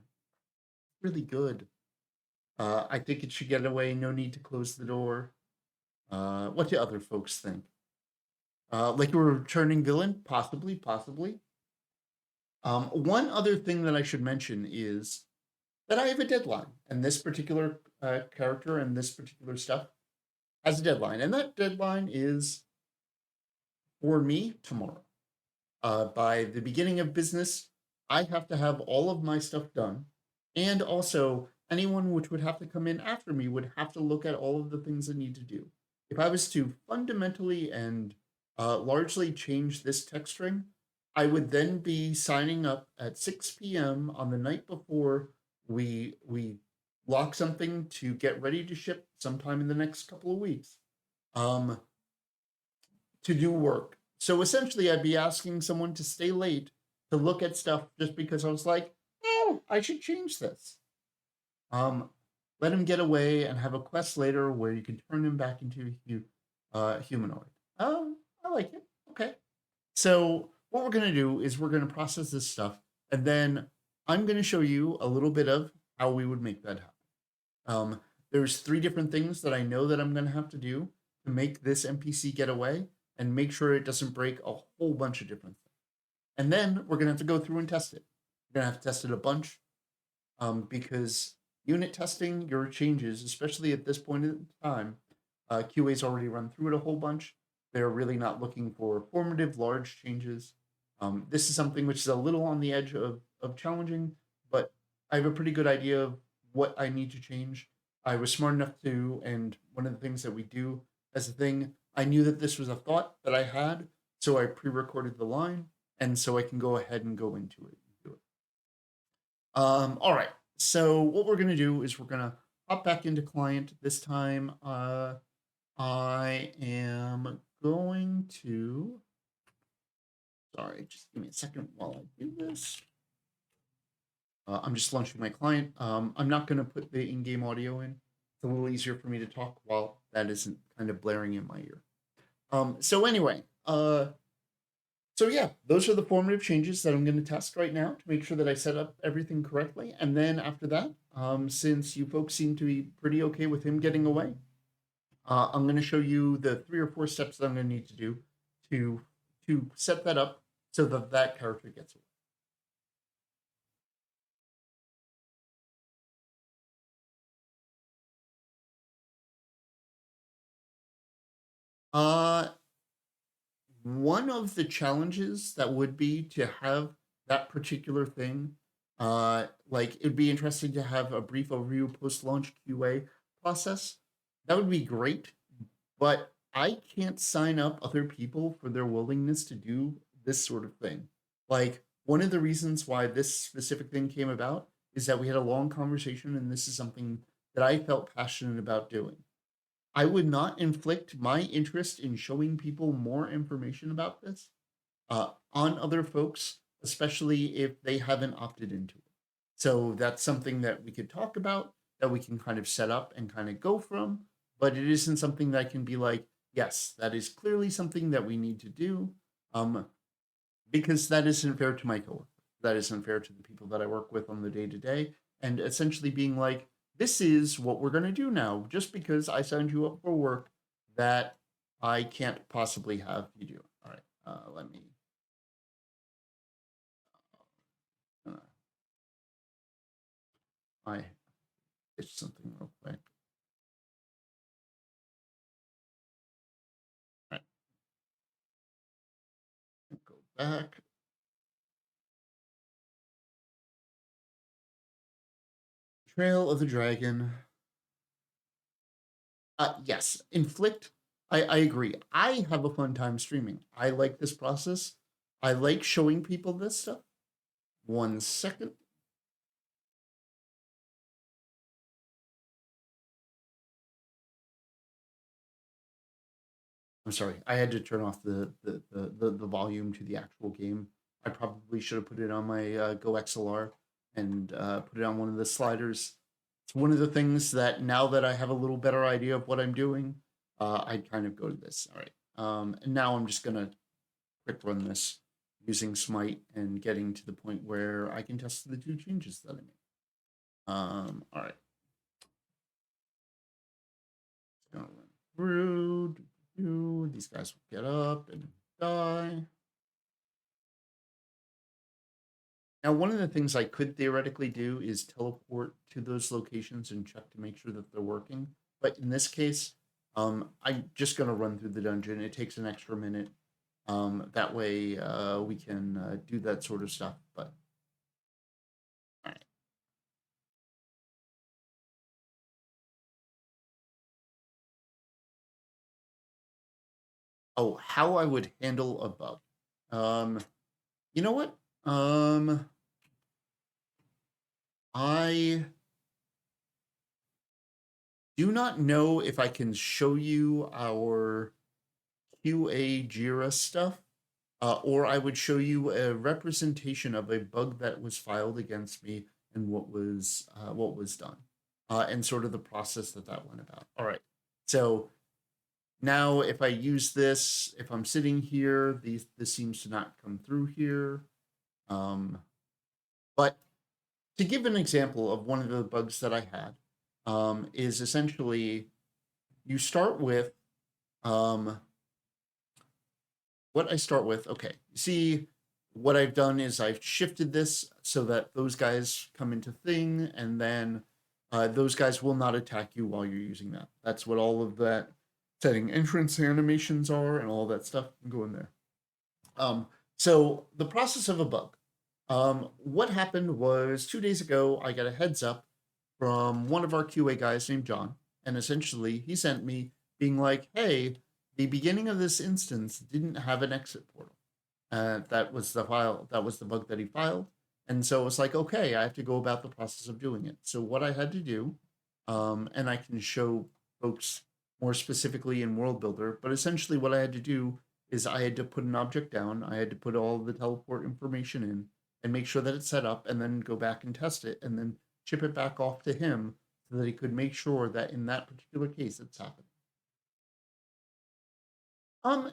Really good. I think it should get away. No need to close the door. What do other folks think? Like a returning villain? Possibly. One other thing that I should mention is that I have a deadline, and this particular character and this particular stuff has a deadline, and that deadline is, for me, tomorrow. By the beginning of business, I have to have all of my stuff done, and also anyone which would have to come in after me would have to look at all of the things I need to do. If I was to fundamentally and largely change this text string, I would then be signing up at 6 p.m. on the night before we lock something to get ready to ship sometime in the next couple of weeks um, to do work. So essentially, I'd be asking someone to stay late to look at stuff just because I was like, oh, I should change this. Let him get away and have a quest later where you can turn him back into a humanoid. I like it. Okay. So what we're going to do is we're going to process this stuff, and then I'm going to show you a little bit of how we would make that happen. There's 3 different things that I know that I'm going to have to do to make this NPC get away and make sure it doesn't break a whole bunch of different things. And then we're going to have to go through and test it. We're going to have to test it a bunch because unit testing your changes, especially at this point in time, QA's already run through it a whole bunch. They're really not looking for formative, large changes. This is something which is a little on the edge of challenging, but I have a pretty good idea of what I need to change. I was smart enough to, and one of the things that we do as a thing, I knew that this was a thought that I had, so I pre-recorded the line, and so I can go ahead and go into it and do it. All right. So what we're gonna do is we're gonna hop back into client this time. I am going to. Sorry, just give me a second while I do this. I'm just launching my client. I'm not going to put the in-game audio in. It's a little easier for me to talk while that isn't kind of blaring in my ear. So anyway, so yeah, those are the formative changes that I'm going to test right now to make sure that I set up everything correctly. And then after that, since you folks seem to be pretty okay with him getting away, I'm going to show you the 3 or 4 steps that I'm going to need to do to set that up so that that character gets away. One of the challenges that would be to have that particular thing, like it'd be interesting to have a brief overview post-launch QA process. That would be great, but I can't sign up other people for their willingness to do this sort of thing. Like one of the reasons why this specific thing came about is that we had a long conversation, and this is something that I felt passionate about doing. I would not inflict my interest in showing people more information about this on other folks, especially if they haven't opted into it. So that's something that we could talk about, that we can kind of set up and kind of go from, but it isn't something that can be like, yes, that is clearly something that we need to do, because that isn't fair to my coworkers. That isn't fair to the people that I work with on the day-to-day, and essentially being like, this is what we're going to do now, just because I signed you up for work that I can't possibly have you do. All right, let me. I did something real quick. All right, go back. Trail of the Dragon. Yes, inflict. I agree. I have a fun time streaming. I like this process. I like showing people this stuff. 1 second. I'm sorry. I had to turn off the volume to the actual game. I probably should have put it on my Go XLR and put it on one of the sliders. It's one of the things that now that I have a little better idea of what I'm doing, I kind of go to this. All right. And now I'm just gonna quick run this using Smite and getting to the point where I can test the 2 changes that I made. All right. It's gonna run through. These guys will get up and die. Now, one of the things I could theoretically do is teleport to those locations and check to make sure that they're working. But in this case, I'm just going to run through the dungeon. It takes an extra minute. That way we can do that sort of stuff. But all right. Oh, how I would handle a bug. You know what? I do not know if I can show you our QA Jira stuff, or I would show you a representation of a bug that was filed against me and what was done, and sort of the process that went about. All right, so now if I use this, if I'm sitting here, this seems to not come through here. But to give an example of one of the bugs that I had, is essentially you start with what I start with. Okay, you see what I've done is I've shifted this so that those guys come into thing, and then those guys will not attack you while you're using that. That's what all of that setting entrance animations are, and all that stuff can go in there. So the process of a bug. What happened was 2 days ago, I got a heads up from one of our QA guys named John, and essentially he sent me being like, "Hey, the beginning of this instance didn't have an exit portal. That was the file. That was the bug that he filed." And so it was like, okay, I have to go about the process of doing it. So what I had to do, and I can show folks more specifically in World Builder, but essentially what I had to do is I had to put an object down. I had to put all the teleport information in and make sure that it's set up, and then go back and test it, and then ship it back off to him so that he could make sure that in that particular case it's happening.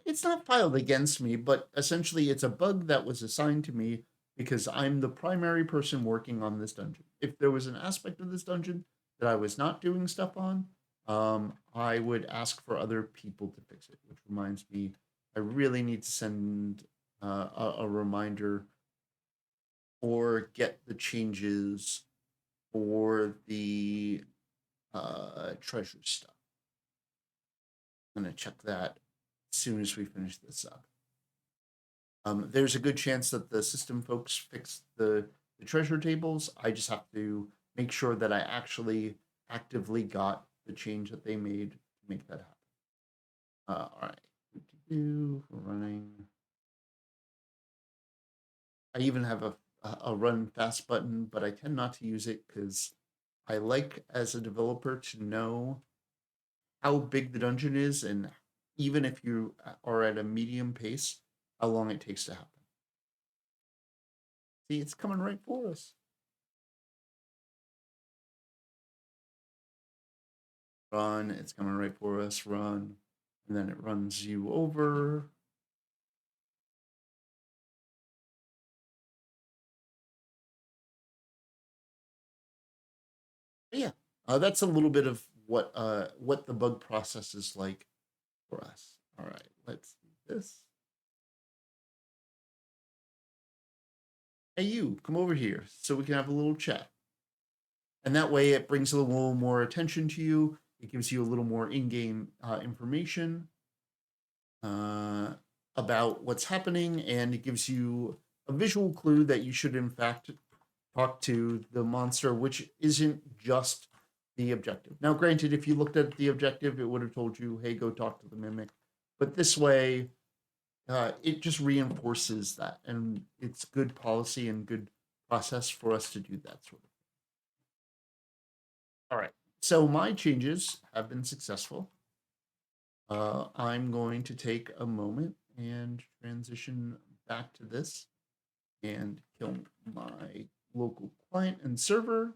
It's not filed against me, but essentially it's a bug that was assigned to me because I'm the primary person working on this dungeon. If there was an aspect of this dungeon that I was not doing stuff on, I would ask for other people to fix it, which reminds me, I really need to send a reminder or get the changes for the treasure stuff. I'm going to check that as soon as we finish this up. There's a good chance that the system folks fix the treasure tables. I just have to make sure that I actually actively got the change that they made to make that happen. All right, running. I even have a run fast button, but I tend not to use it because I like, as a developer, to know how big the dungeon is, and even if you are at a medium pace, how long it takes to happen. See, it's coming right for us. Run, it's coming right for us, run. And then it runs you over. But yeah, that's a little bit of what the bug process is like for us. All right, let's do this. Hey, you, come over here so we can have a little chat. And that way it brings a little more attention to you. It gives you a little more in-game information about what's happening, and it gives you a visual clue that you should in fact talk to the monster, which isn't just the objective. Now, granted, if you looked at the objective, it would have told you, hey, go talk to the mimic. But this way, it just reinforces that, and it's good policy and good process for us to do that sort of thing. All right, so my changes have been successful. I'm going to take a moment and transition back to this and kill my local client and server.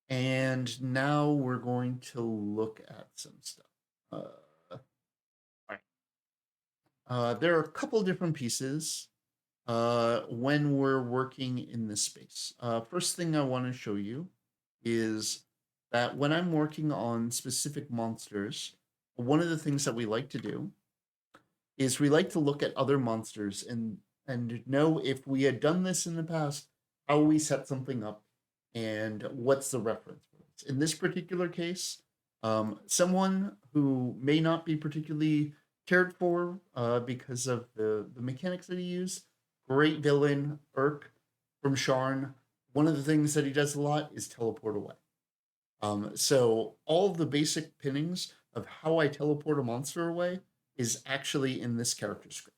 And now we're going to look at some stuff. All right. There are a couple different pieces when we're working in this space. First thing I want to show you is that when I'm working on specific monsters, one of the things that we like to do is we like to look at other monsters and know if we had done this in the past, how we set something up, and what's the reference. In this particular case, someone who may not be particularly cared for because of the mechanics that he used, great villain, Urk from Sharn. One of the things that he does a lot is teleport away. So all of the basic pinnings of how I teleport a monster away is actually in this character script.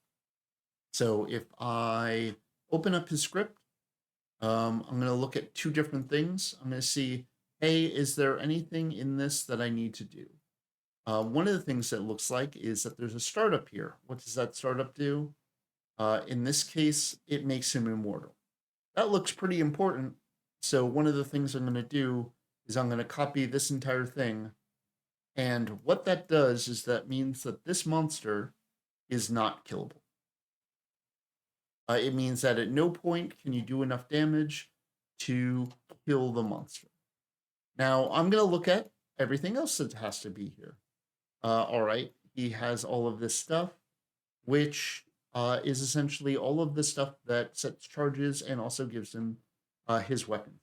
So if I open up his script, I'm going to look at two different things. I'm going to see, hey, is there anything in this that I need to do? One of the things that looks like is that there's a startup here. What does that startup do? In this case, it makes him immortal. That looks pretty important. So one of the things I'm going to do is I'm going to copy this entire thing. And what that does is that means that this monster is not killable. It means that at no point can you do enough damage to kill the monster. Now, I'm going to look at everything else that has to be here. All right, he has all of this stuff, which is essentially all of the stuff that sets charges and also gives him his weapon.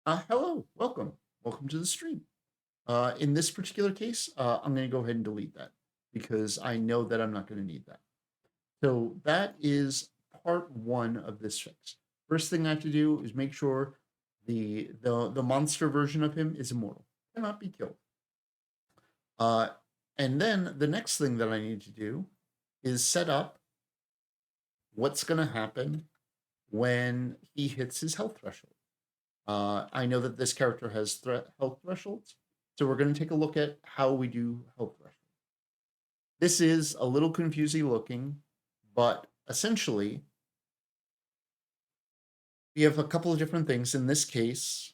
Hello, welcome. Welcome to the stream. In this particular case, I'm going to go ahead and delete that because I know that I'm not going to need that. So that is part one of this fix. First thing I have to do is make sure the monster version of him is immortal, cannot be killed. And then the next thing that I need to do is set up what's going to happen when he hits his health threshold. I know that this character has health thresholds, so we're going to take a look at how we do health thresholds. This is a little confusing looking, but essentially, we have a couple of different things. In this case,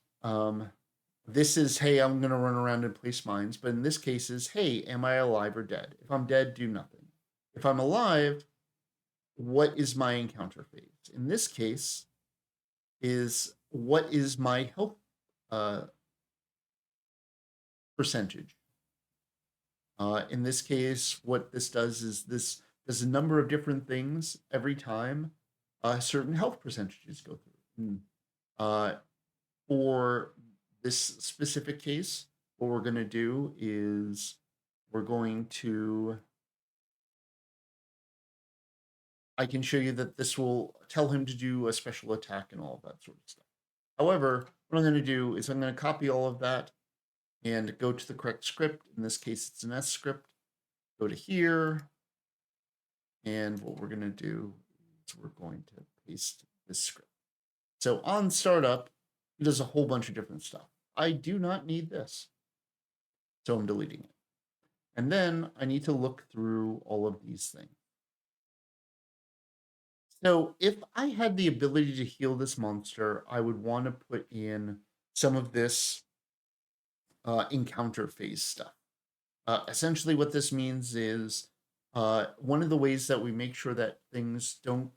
this is, hey, I'm going to run around and place mines. But in this case is, hey, am I alive or dead? If I'm dead, do nothing. If I'm alive, what is my encounter phase? In this case is, what is my health percentage? In this case, what this does is this does a number of different things every time certain health percentages go through. For this specific case, what we're going to do is we're going to, I can show you that this will tell him to do a special attack and all of that sort of stuff. However, what I'm going to do is I'm going to copy all of that and go to the correct script. In this case, it's an S script. Go to here. And what we're going to do is we're going to paste this script. So on startup, it does a whole bunch of different stuff. I do not need this. So I'm deleting it. And then I need to look through all of these things. So if I had the ability to heal this monster, I would want to put in some of this encounter phase stuff. Essentially what this means is one of the ways that we make sure that things don't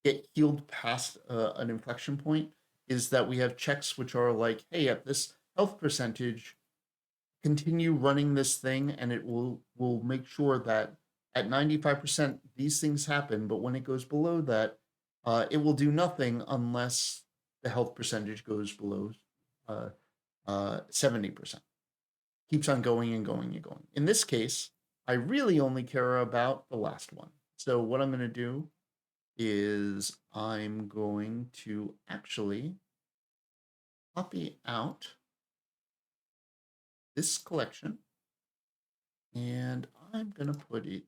get healed past an inflection point is that we have checks which are like, hey, at this health percentage, continue running this thing and it will make sure that at 95% these things happen, but when it goes below that, it will do nothing unless the health percentage goes below 70%. Keeps on going and going and going. In this case, I really only care about the last one. So what I'm going to do is I'm going to actually copy out this collection and I'm going to put it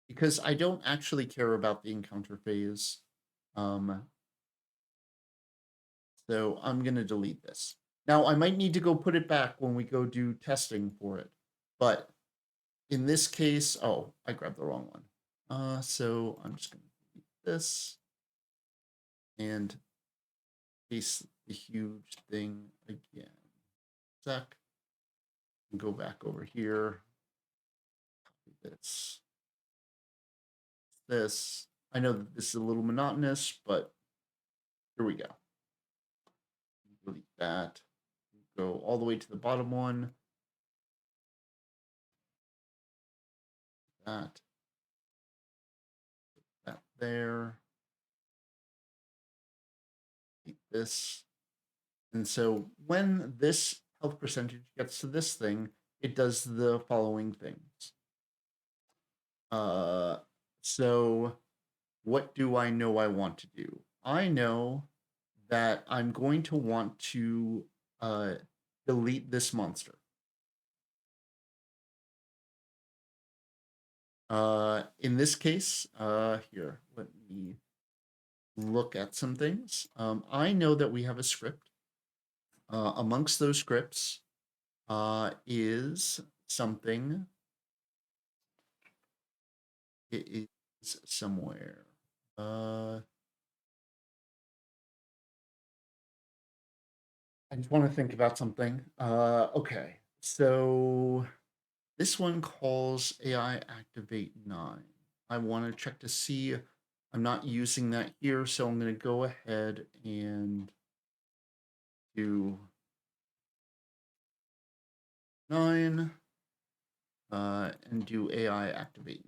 because I don't actually care about the encounter phase. So I'm going to delete this. Now, I might need to go put it back when we go do testing for it. But in this case, oh, I grabbed the wrong one. So I'm just going to delete this and paste the huge thing again. Sec. And go back over here. Copy this. This. I know that this is a little monotonous, but here we go. Delete that. Go all the way to the bottom one. That there. Take this. And so when this health percentage gets to this thing, it does the following things. So what do I know I want to do? I know that I'm going to want to delete this monster. In this case, here, let me look at some things. I know that we have a script. Amongst those scripts is something. It is somewhere. I just want to think about something. Okay, so this one calls AI Activate 9. I want to check to see. I'm not using that here, so I'm going to go ahead and do 9 and do AI Activate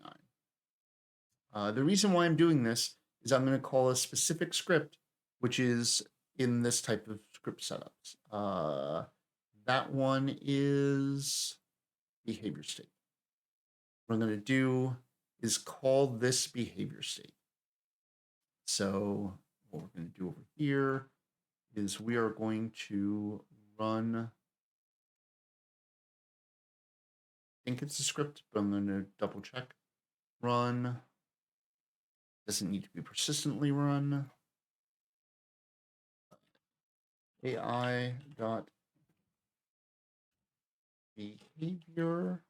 9. The reason why I'm doing this is I'm going to call a specific script, which is in this type of script setups. That one is behavior state. What I'm going to do is call this behavior state. So what we're going to do over here is we are going to run, I think it's a script, but I'm going to double check. Run, doesn't need to be persistently run. AI dot behavior.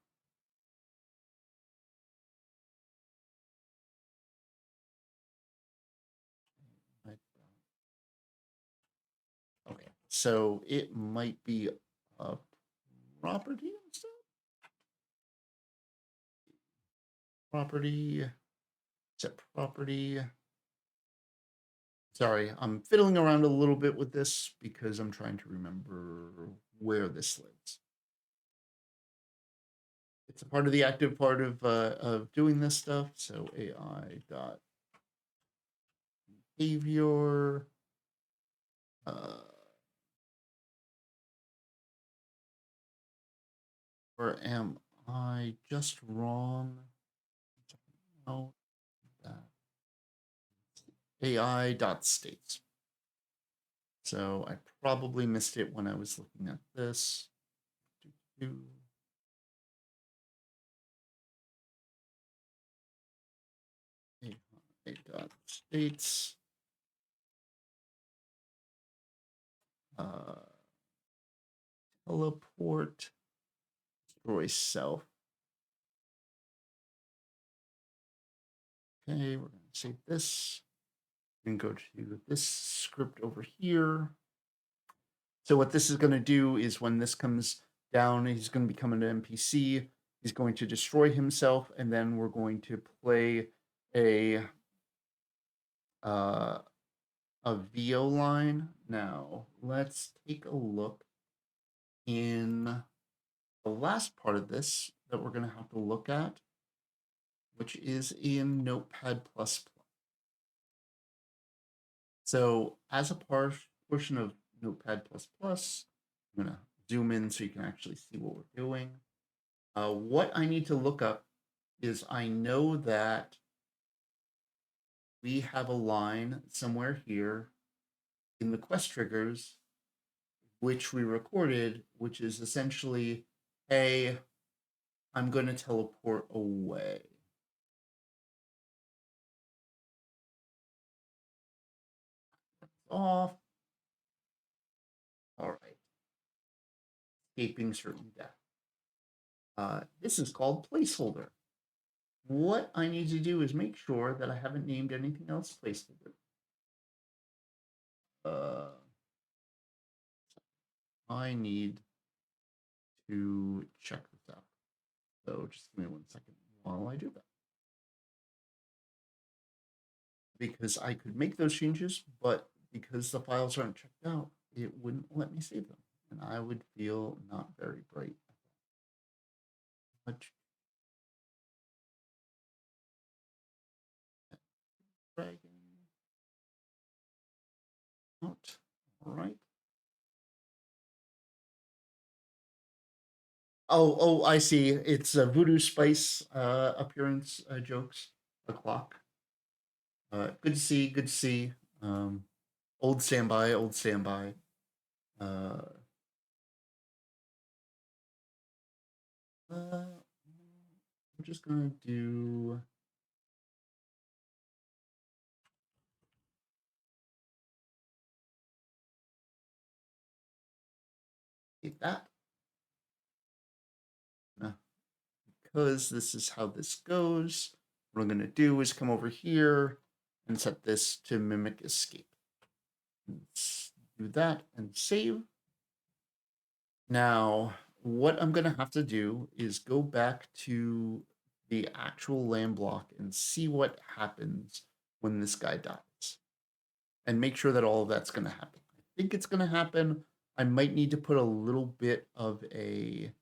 Okay, so it might be a property instead. Property, set property. Sorry, I'm fiddling around a little bit with this because I'm trying to remember where this lives. It's a part of the active part of doing this stuff. So AI dot behavior. Or am I just wrong? No, that AI dot states. So I probably missed it when I was looking at this. AI dot states. Teleport. Destroy self. Okay, we're going to save this. And go to this script over here. So what this is going to do is when this comes down, he's going to become an NPC. He's going to destroy himself, and then we're going to play a VO line. Now, let's take a look in the last part of this that we're going to have to look at, which is in Notepad++. So as a portion of Notepad++, I'm going to zoom in so you can actually see what we're doing. What I need to look up is I know that we have a line somewhere here in the quest triggers, which we recorded, which is essentially, hey, I'm going to teleport away. Off. All right. Escaping certain death. This is called placeholder. What I need to do is make sure that I haven't named anything else placeholder. I need to check this out. So just give me 1 second while I do that. Because I could make those changes, but because the files aren't checked out, it wouldn't let me save them. And I would feel not very bright. Much dragon out. All right. Oh, I see. It's a Voodoo Spice appearance jokes. A clock. Good to see. Good to see. Old standby. Old standby. I'm just going to do that. Because this is how this goes, what I'm going to do is come over here and set this to mimic escape. Let's do that and save. Now, what I'm going to have to do is go back to the actual land block and see what happens when this guy dies. And make sure that all of that's going to happen. I think it's going to happen. I might need to put a little bit of a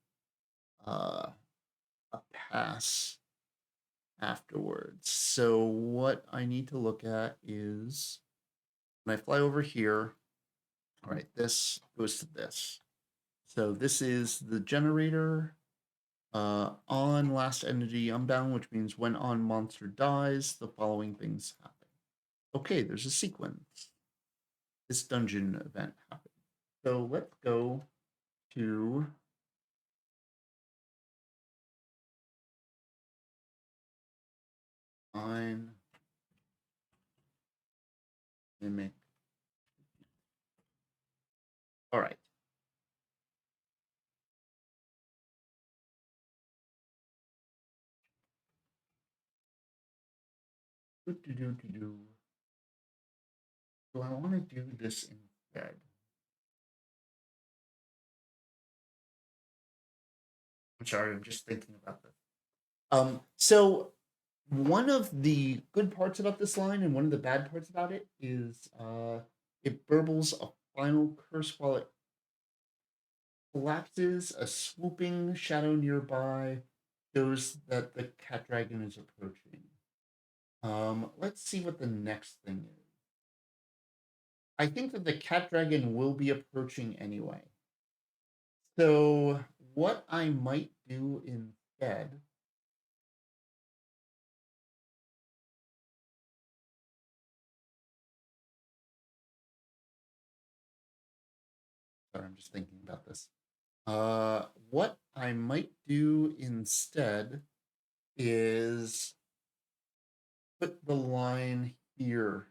pass afterwards. So what I need to look at is when I fly over here, all right, this goes to this. So this is the generator on last entity unbound, which means when on monster dies, the following things happen. Okay, there's a sequence. This dungeon event happened. So let's go to mimic. All right. So I want to do this instead. I'm sorry, I'm just thinking about this. So one of the good parts about this line and one of the bad parts about it is it burbles a final curse while it collapses. A swooping shadow nearby shows that the cat dragon is approaching. Let's see what the next thing is. I think that the cat dragon will be approaching anyway. So what I might do instead sorry, I'm just thinking about this. What I might do instead is put the line here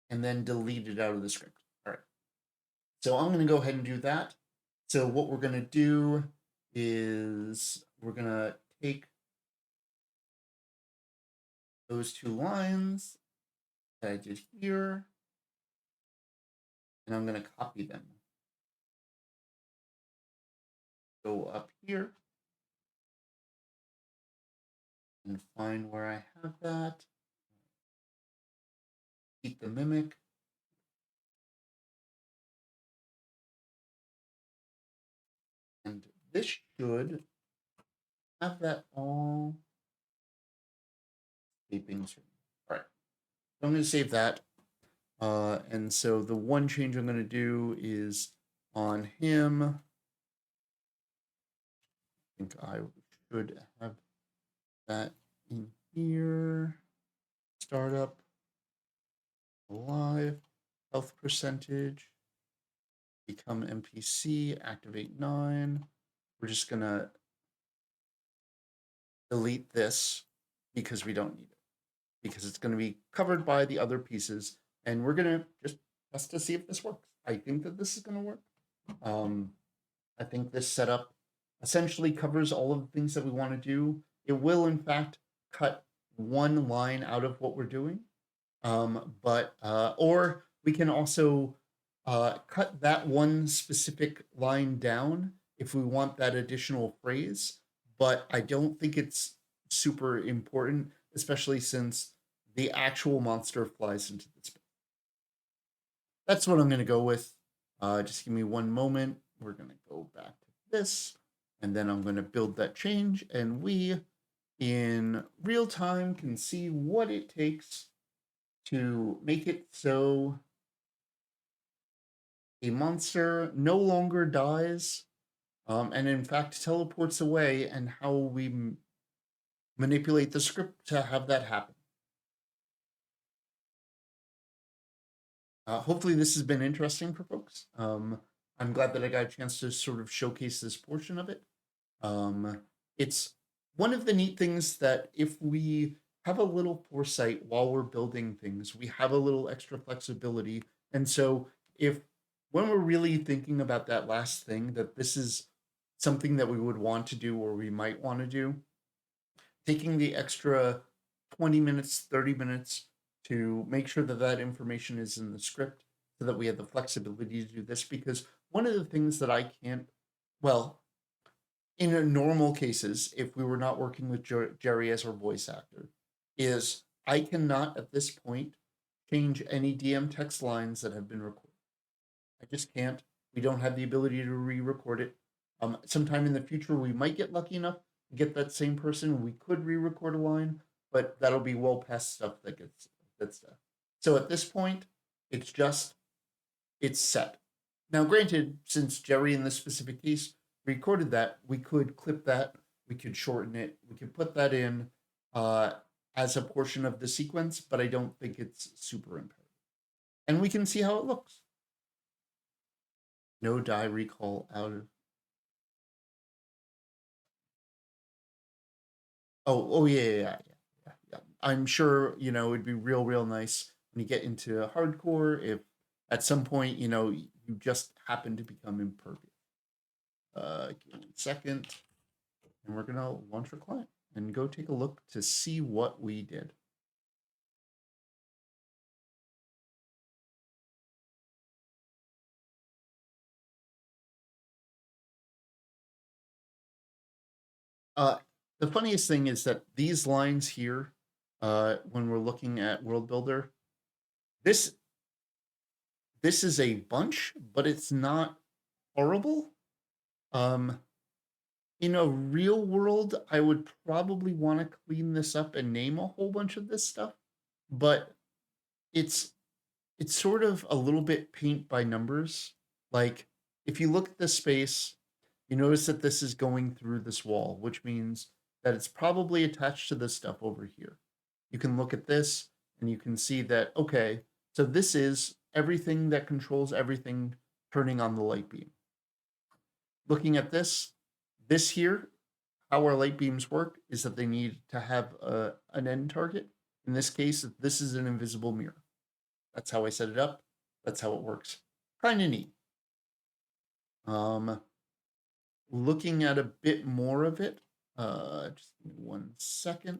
and then delete it out of the script. All right. So I'm going to go ahead and do that. So what we're going to do is we're going to take those two lines that I did here, and I'm going to copy them. Go up here and find where I have that. Keep the mimic. And this should have that all escaping. All right. So I'm going to save that. And so the one change I'm going to do is on him. I think I should have that in here. Startup, alive, health percentage, become NPC, activate 9. We're just going to delete this because we don't need it, because it's going to be covered by the other pieces. And we're going to just test to see if this works. I think that this is going to work. I think this setup essentially covers all of the things that we want to do. It will, in fact, cut one line out of what we're doing. Or we can also cut that one specific line down if we want that additional phrase. But I don't think it's super important, especially since the actual monster flies into the space. That's what I'm going to go with. Just give me one moment. We're going to go back to this, and then I'm going to build that change, and we, in real time, can see what it takes to make it so a monster no longer dies, and in fact teleports away, and how we manipulate the script to have that happen. Hopefully this has been interesting for folks. I'm glad that I got a chance to sort of showcase this portion of it. It's one of the neat things that if we have a little foresight while we're building things, we have a little extra flexibility. And so if when we're really thinking about that last thing, that this is something that we would want to do or we might want to do, taking the extra 20 minutes, 30 minutes to make sure that that information is in the script so that we have the flexibility to do this. Because one of the things that I can't, well, in a normal cases, if we were not working with Jerry as our voice actor, is I cannot at this point change any DM text lines that have been recorded. I just can't. We don't have the ability to re-record it. Sometime in the future, we might get lucky enough to get that same person. We could re-record a line, but that'll be well past stuff that gets that stuff. So at this point, it's set. Now, granted, since Jerry in this specific case recorded that, we could clip that, we could shorten it, we could put that in as a portion of the sequence, but I don't think it's super imperative. And we can see how it looks. No die recall out of. Oh yeah. I'm sure it'd be real nice when you get into hardcore if at some point you just happen to become impervious. Give me a second, and we're gonna launch our client and go take a look to see what we did. The funniest thing is that these lines here, when we're looking at World Builder, this is a bunch, but it's not horrible. In a real world, I would probably want to clean this up and name a whole bunch of this stuff, but it's sort of a little bit paint by numbers. Like if you look at the space, you notice that this is going through this wall, which means that it's probably attached to this stuff over here. You can look at this and you can see that, okay, so this is everything that controls everything turning on the light beam. Looking at this here, how our light beams work is that they need to have an end target. In this case, this is an invisible mirror. That's how I set it up. That's how it works. Kind of neat. Looking at a bit more of it, just give me 1 second.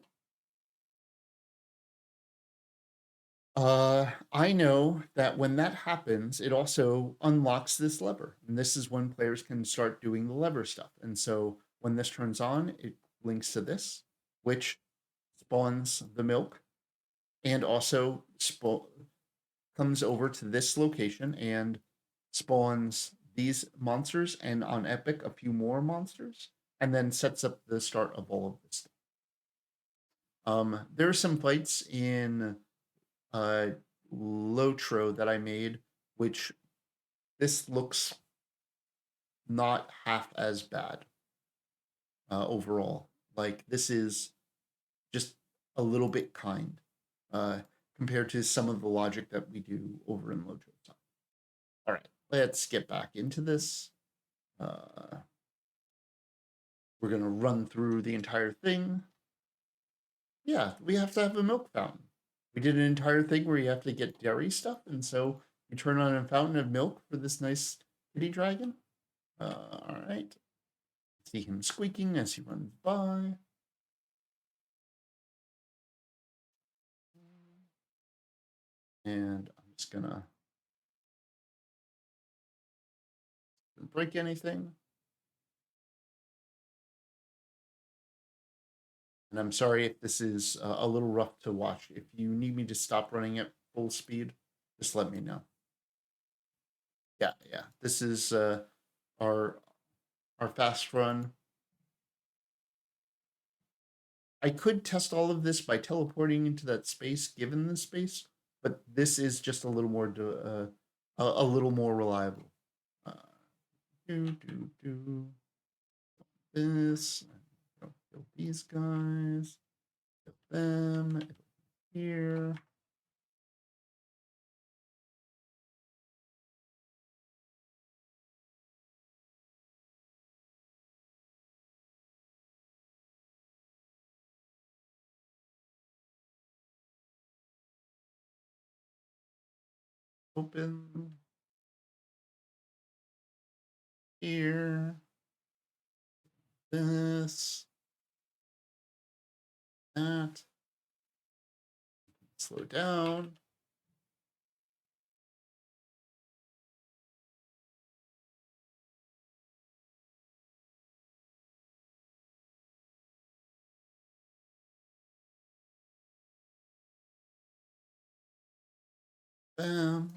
I know that when that happens, it also unlocks this lever. And this is when players can start doing the lever stuff. And so when this turns on, it links to this, which spawns the milk and also comes over to this location and spawns these monsters, and on Epic, a few more monsters, and then sets up the start of all of this stuff. There are some fights in Lotro that I made, which this looks not half as bad overall. Like this is just a little bit kind compared to some of the logic that we do over in Lotro. All right, let's get back into this. We're gonna run through the entire thing. Yeah, we have to have a milk fountain. We did an entire thing where you have to get dairy stuff, and so we turn on a fountain of milk for this nice kitty dragon. All right. See him squeaking as he runs by. And I'm just gonna break anything. And I'm sorry if this is a little rough to watch. If you need me to stop running at full speed, just let me know. Yeah. This is our fast run. I could test all of this by teleporting into that space, given the space, but this is just a little more a little more reliable. This. Kill these guys. Kill them. Here. open here, this, that, slow down. Bam.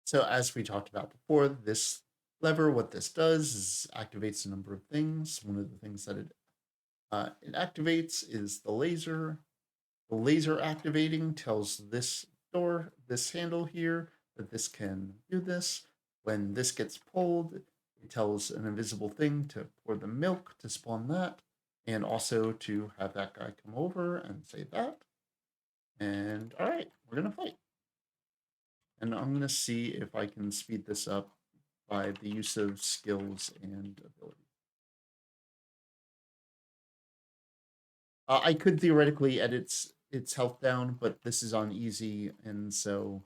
So as we talked about before, this lever, what this does is activates a number of things. One of the things that it activates is the laser. The laser activating tells this door, this handle here, that this can do this. When this gets pulled, it tells an invisible thing to pour the milk to spawn that, and also to have that guy come over and say that. And all right, we're gonna fight. And I'm gonna see if I can speed this up by the use of skills and ability. I could theoretically edit its health down, but this is on easy, and so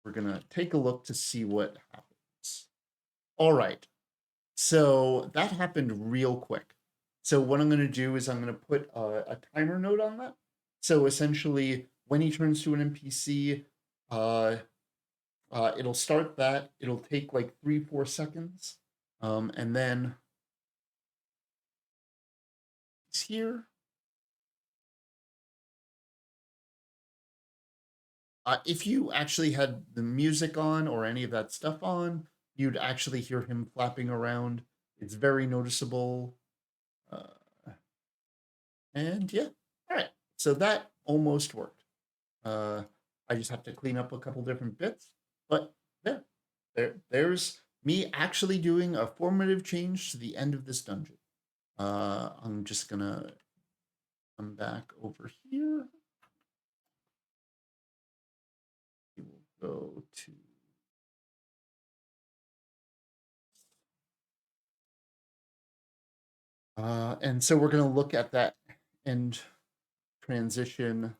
we're gonna take a look to see what happens. All right, so that happened real quick. So what I'm gonna do is I'm gonna put a timer node on that. So essentially, when he turns to an NPC, it'll start that. It'll take like 3-4 seconds, and then he's here. If you actually had the music on or any of that stuff on, you'd actually hear him flapping around. It's very noticeable. And yeah, all right. So that almost worked. I just have to clean up a couple different bits, but yeah, there's me actually doing a formative change to the end of this dungeon. I'm just gonna come back over here. We will go to and so we're going to look at that end transition.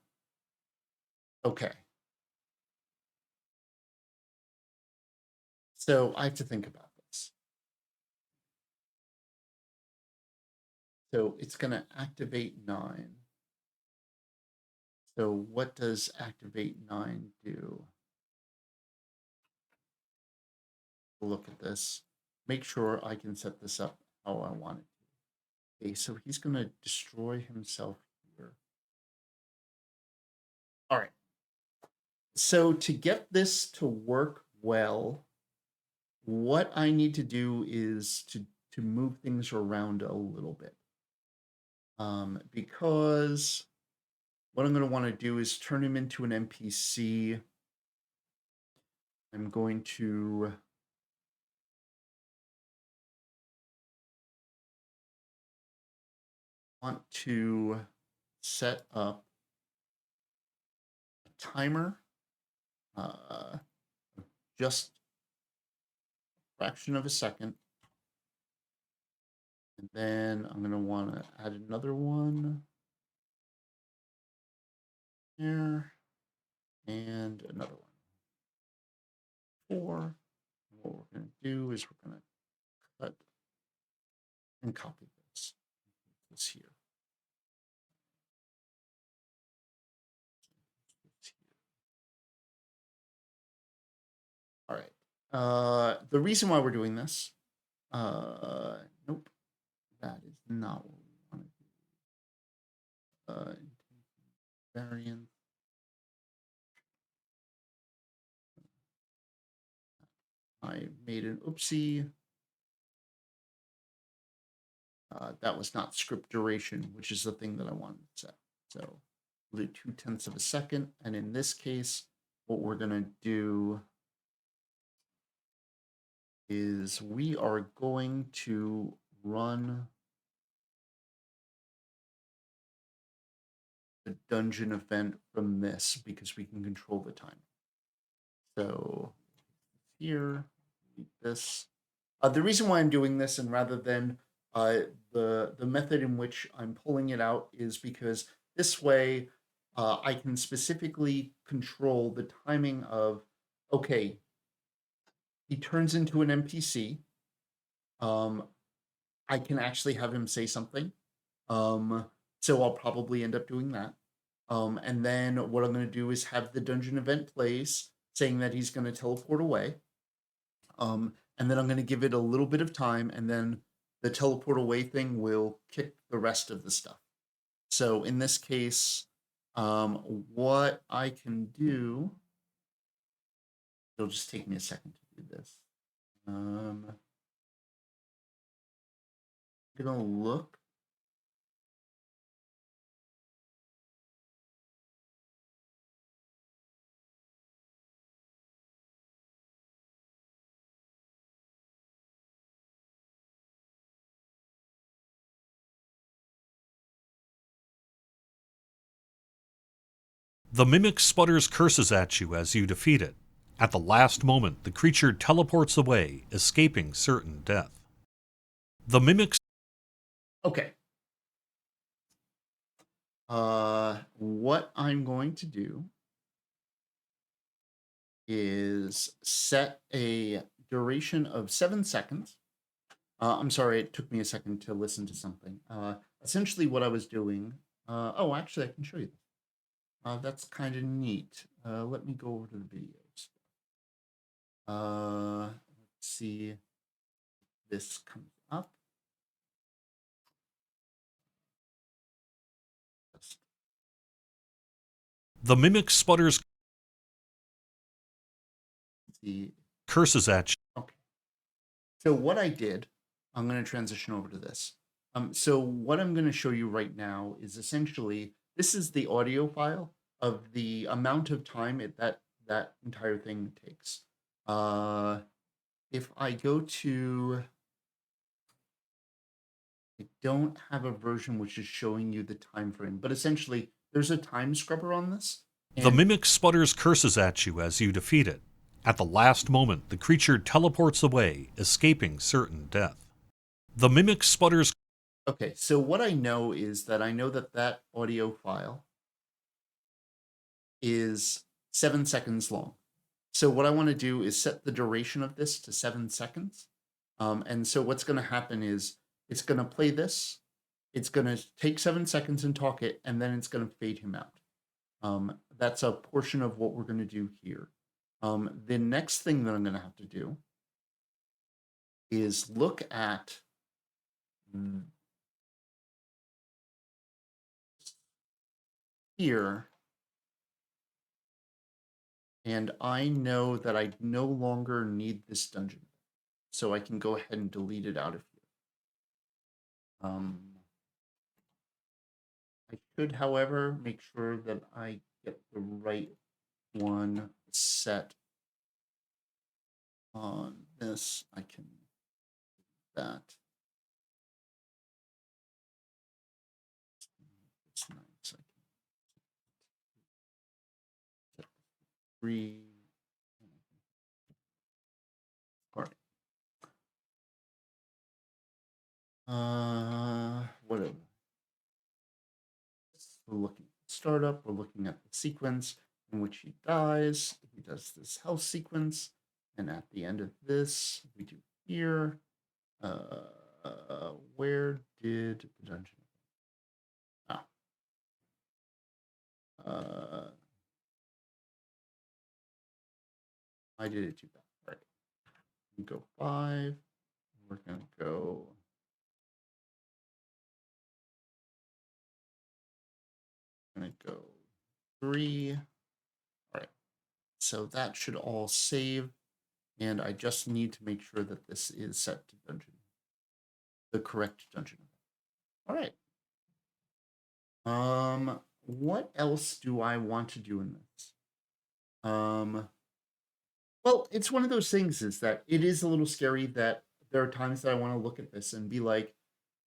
Okay. So I have to think about this. So it's going to activate 9. So what does activate 9 do? Look at this. Make sure I can set this up how I want it to. Okay, so he's going to destroy himself here. All right. So to get this to work well, what I need to do is to move things around a little bit. Because what I'm going to want to do is turn him into an NPC. I'm going to want to set up a timer, just a fraction of a second. And then I'm going to want to add another one here and another one. 4. What we're going to do is we're going to cut and copy this here. All right. The reason why we're doing this, nope, that is not what we want to do. Variant. I made an oopsie. That was not script duration, which is the thing that I wanted to set. So we'll do 0.2 of a second. And in this case, what we're going to do is we are going to run the dungeon event from this because we can control the time. So here, this. The reason why I'm doing this, and rather than the method in which I'm pulling it out, is because this way I can specifically control the timing of, okay, he turns into an NPC. I can actually have him say something. So I'll probably end up doing that. And then what I'm going to do is have the dungeon event plays saying that he's going to teleport away. And then I'm going to give it a little bit of time, and then the teleport away thing will kick the rest of the stuff. So in this case, what I can do, it'll just take me a second to do this. I'm gonna look. The mimic sputters curses at you as you defeat it. At the last moment, the creature teleports away, escaping certain death. The mimic. Okay. What I'm going to do is set a duration of 7 seconds. I'm sorry, it took me a second to listen to something. Essentially, what I was doing. Oh, actually, I can show you this. That's kind of neat. Let me go over to the videos. Let's see if this comes up. The mimic sputters. Let's see. Curses at you. Okay. So what I did, I'm going to transition over to this. So what I'm going to show you right now is essentially, this is the audio file of the amount of time that entire thing takes. If I go to, I don't have a version which is showing you the time frame, but essentially there's a time scrubber on this. The mimic sputters curses at you as you defeat it. At the last moment, the creature teleports away, escaping certain death. The mimic sputters. Okay, so what I know is that I know that that audio file is 7 seconds long. So what I want to do is set the duration of this to 7 seconds. And so what's going to happen is it's going to play this. It's going to take 7 seconds and talk it, and then it's going to fade him out. That's a portion of what we're going to do here. The next thing that I'm going to have to do is look at here, and I know that I no longer need this dungeon, so I can go ahead and delete it out of here. I should, however, make sure that I get the right one set on this. I can do that. It's nice. I can set 3. All right. Whatever. We're looking at startup. We're looking at the sequence in which he dies. He does this health sequence, and at the end of this, we do here. Where did the dungeon? I did it too bad. All right. We go 5. We're gonna go. Gonna go 3. All right. So that should all save, and I just need to make sure that this is set to dungeon, the correct dungeon. All right. What else do I want to do in this? Well, it's one of those things is that it is a little scary that there are times that I want to look at this and be like,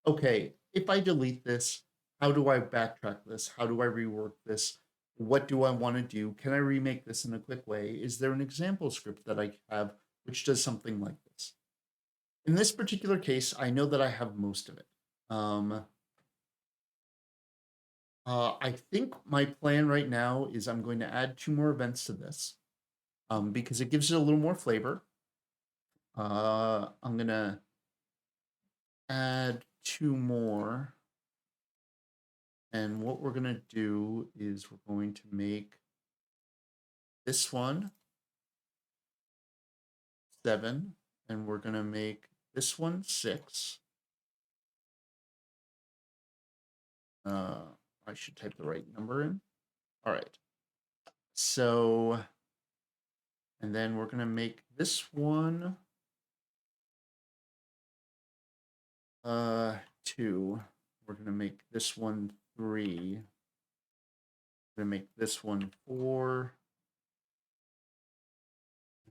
okay, if I delete this, how do I backtrack this? How do I rework this? What do I want to do? Can I remake this in a quick way? Is there an example script that I have which does something like this? In this particular case, I know that I have most of it. I think my plan right now is I'm going to add 2 more events to this, because it gives it a little more flavor. I'm gonna add 2 more, and what we're gonna do is we're going to make this one 7, and we're gonna make this one 6. I should type the right number in. All right. So, and then we're gonna make this one 2. We're gonna make this one 3. We're gonna make this one 4.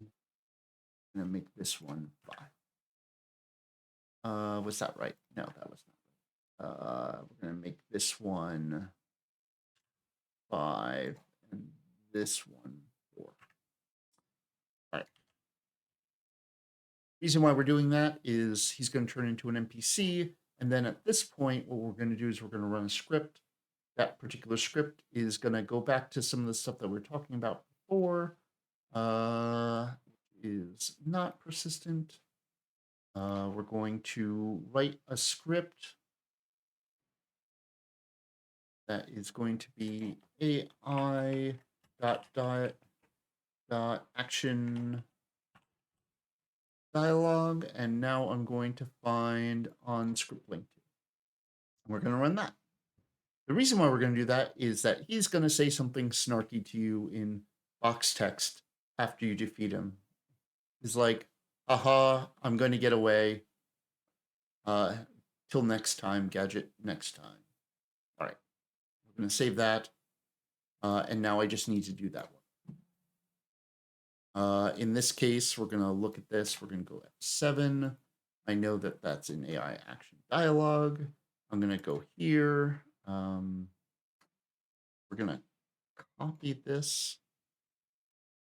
I'm gonna make this one 5. Was that right? No, that was not right. We're gonna make this one 5 and this one 4. All right. Reason why we're doing that is he's going to turn into an NPC, and then at this point, what we're going to do is we're going to run a script. That particular script is going to go back to some of the stuff that we were talking about before. Is not persistent. We're going to write a script that is going to be AI dot action dialogue, and now I'm going to find on script link 2. We're going to run that. The reason why we're going to do that is that he's going to say something snarky to you in box text after you defeat him. He's like, aha, I'm going to get away. Till next time, Gadget, next time. All right, we're going to save that. And now I just need to do that one. In this case, we're going to look at this. We're going to go F7. I know that that's an AI action dialogue. I'm going to go here. We're going to copy this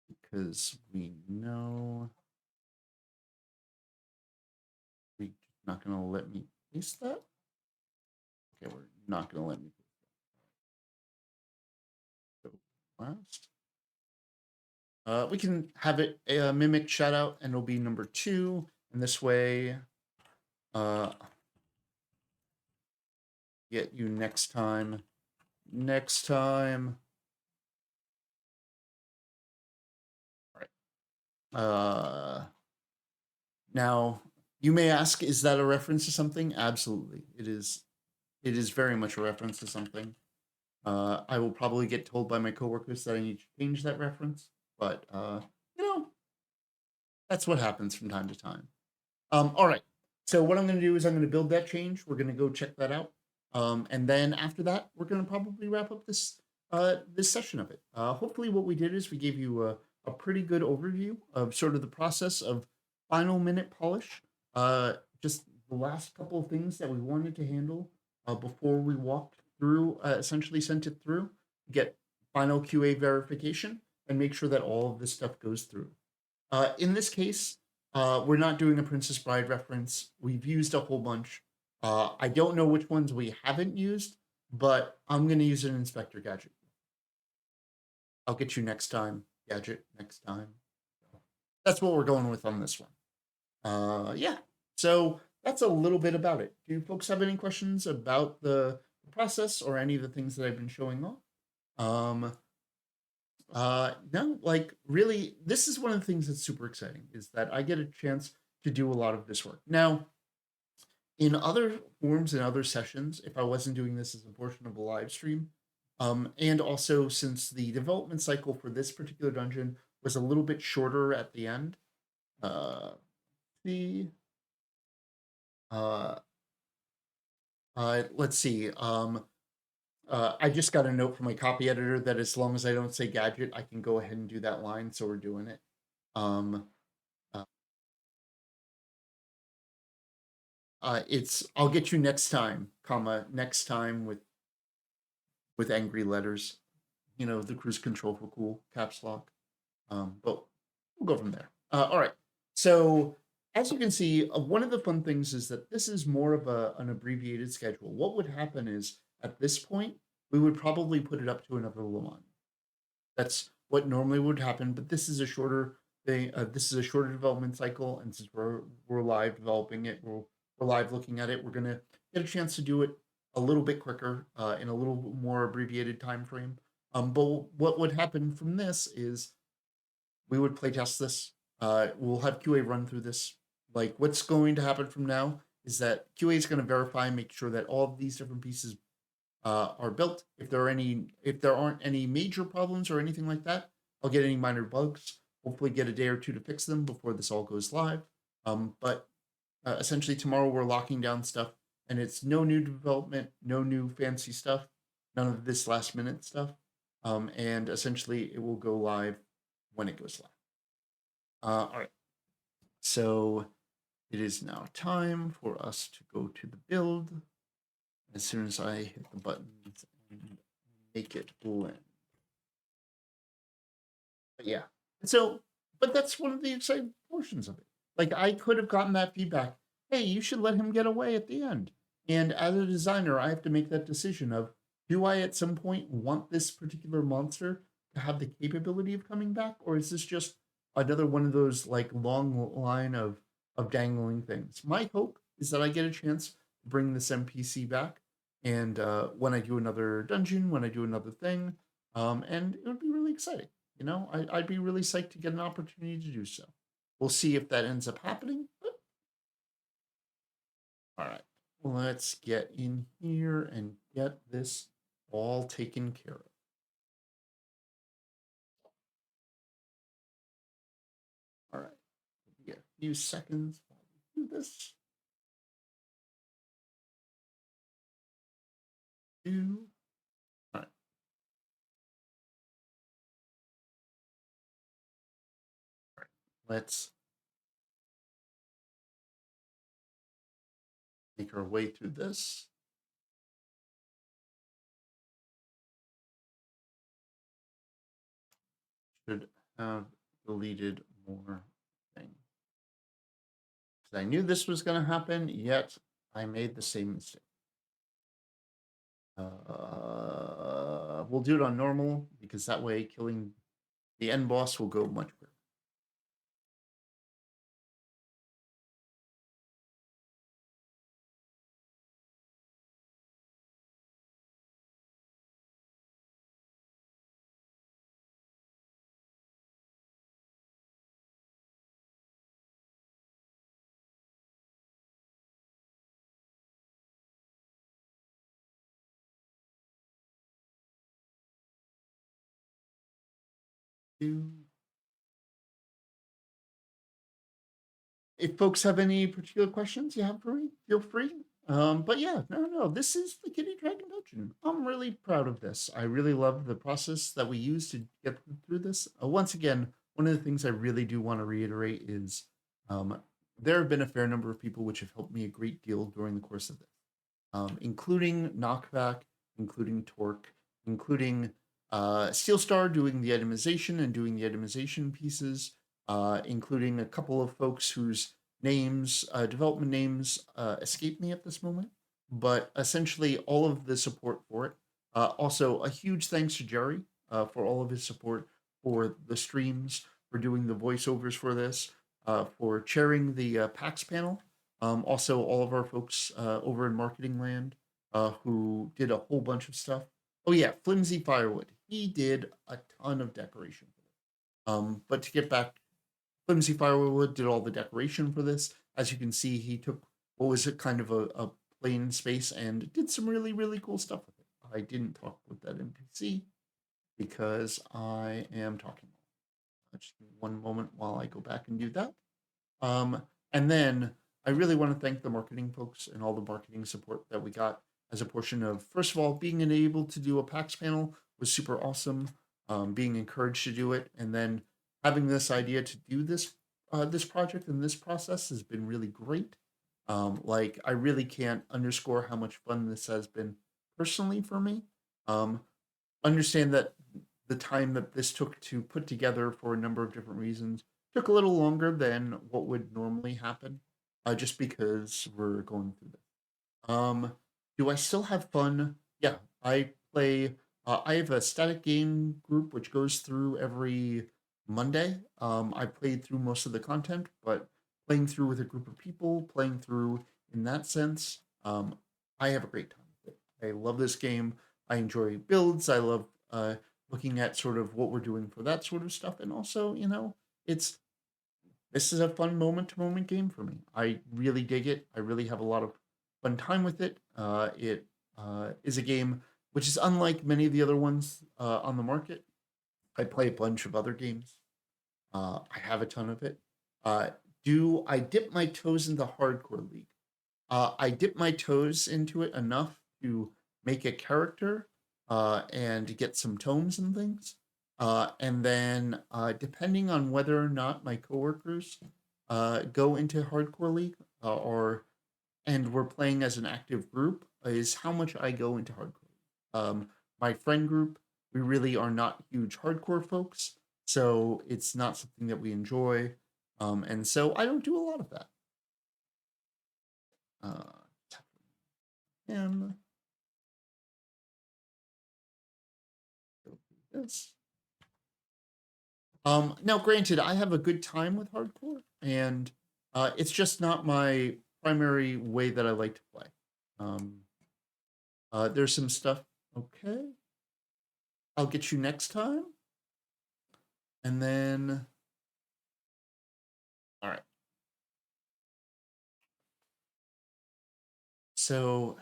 because we know we're not going to let me paste that. Okay, we're not going to let me paste that. So last. We can have it mimic shout out, and it'll be number 2. And this way, get you next time. Next time. All right. Now, you may ask, is that a reference to something? Absolutely. It is. It is very much a reference to something. I will probably get told by my coworkers that I need to change that reference, but you know, that's what happens from time to time. All right. So what I'm going to do is I'm going to build that change. We're going to go check that out, and then after that, we're going to probably wrap up this this session of it. Hopefully, what we did is we gave you a pretty good overview of sort of the process of final minute polish. Just the last couple of things that we wanted to handle before we walked through, essentially sent it through, get final QA verification, and make sure that all of this stuff goes through. In this case, we're not doing a Princess Bride reference. We've used a whole bunch. I don't know which ones we haven't used, but I'm going to use an Inspector Gadget. I'll get you next time, Gadget, next time. That's what we're going with on this one. Yeah, so that's a little bit about it. Do folks have any questions about the process or any of the things that I've been showing off? No, like really, this is one of the things that's super exciting is that I get a chance to do a lot of this work. Now, in other forms and other sessions, if I wasn't doing this as a portion of a live stream, and also since the development cycle for this particular dungeon was a little bit shorter at the end, let's see. I just got a note from my copy editor that as long as I don't say Gadget, I can go ahead and do that line. So we're doing it. It's I'll get you next time, comma next time with angry letters. You know, the cruise control for cool caps lock. But we'll go from there. All right. So as you can see, one of the fun things is that this is more of an abbreviated schedule. What would happen is at this point, we would probably put it up to another Le Mans. That's what normally would happen, but this is a shorter thing. This is a shorter development cycle, and since we're live developing it, we're live looking at it. We're gonna get a chance to do it a little bit quicker in a little more abbreviated time frame. But what would happen from this is we would play test this. We'll have QA run through this. Like what's going to happen from now is that QA is going to verify, make sure that all of these different pieces are built. If there aren't any major problems or anything like that, I'll get any minor bugs. Hopefully, get a day or two to fix them before this all goes live. But essentially, tomorrow we're locking down stuff, and it's no new development, no new fancy stuff, none of this last minute stuff. And essentially, it will go live when it goes live. All right. So it is now time for us to go to the build. As soon as I hit the buttons and make it blend. But yeah. So, but that's one of the exciting portions of it. Like I could have gotten that feedback. Hey, you should let him get away at the end. And as a designer, I have to make that decision of, do I at some point want this particular monster to have the capability of coming back? Or is this just another one of those like long line of dangling things? My hope is that I get a chance to bring this NPC back. And when I do another dungeon, when I do another thing, and it would be really exciting. You know, I'd be really psyched to get an opportunity to do so. We'll see if that ends up happening. All right, let's get in here and get this all taken care of. All right, give me a few seconds while we do this. All right. All right, let's make our way through this. Should have deleted more things. Because I knew this was going to happen, yet I made the same mistake. We'll do it on normal, because that way killing the end boss will go much quicker. If folks have any particular questions you have for me, feel free. But yeah, no, this is the Kitty Dragon Dungeon. I'm really proud of this. I really love the process that we use to get through this. Once again, one of the things I really do want to reiterate is there have been a fair number of people which have helped me a great deal during the course of this, including Knockback, including Torque, including Steelstar doing the itemization and doing the itemization pieces, including a couple of folks whose names, development names, escape me at this moment, but essentially all of the support for it. Also, a huge thanks to Jerry for all of his support for the streams, for doing the voiceovers for this, for chairing the PAX panel. Also, all of our folks over in Marketing Land who did a whole bunch of stuff. Oh yeah, Flimsy Firewood. He did a ton of decoration for it. But to get back, Flimsy Firewood did all the decoration for this. As you can see, he took what was a kind of a plain space and did some really, really cool stuff with it. I didn't talk with that NPC because I am talking. Just one moment while I go back and do that. And then I really want to thank the marketing folks and all the marketing support that we got as a portion of, first of all, being able to do a PAX panel was super awesome. Being encouraged to do it, and then having this idea to do this this project and this process has been really great. Like I really can't underscore how much fun this has been personally for me. Understand that the time that this took to put together for a number of different reasons took a little longer than what would normally happen, just because we're going through this. Do I still have fun? Yeah, I play. I have a static game group which goes through every Monday. I played through most of the content, but playing through with a group of people, playing through in that sense, I have a great time with it. I love this game. I enjoy builds. I love looking at sort of what we're doing for that sort of stuff, and also, it's this is a fun moment to moment game for me. I really dig it. I really have a lot of fun time with it. It is a game which is unlike many of the other ones on the market. I play a bunch of other games. I have a ton of it. Uh, do I dip my toes into Hardcore League? I dip my toes into it enough to make a character and get some tomes and things. And then, depending on whether or not my coworkers go into Hardcore League and we're playing as an active group, is how much I go into Hardcore League. My friend group, we really are not huge hardcore folks, so it's not something that we enjoy. And so I don't do a lot of that. And go through this. Now, granted, I have a good time with hardcore, and it's just not my primary way that I like to play. There's some stuff. Okay, I'll get you next time, and then, all right. So,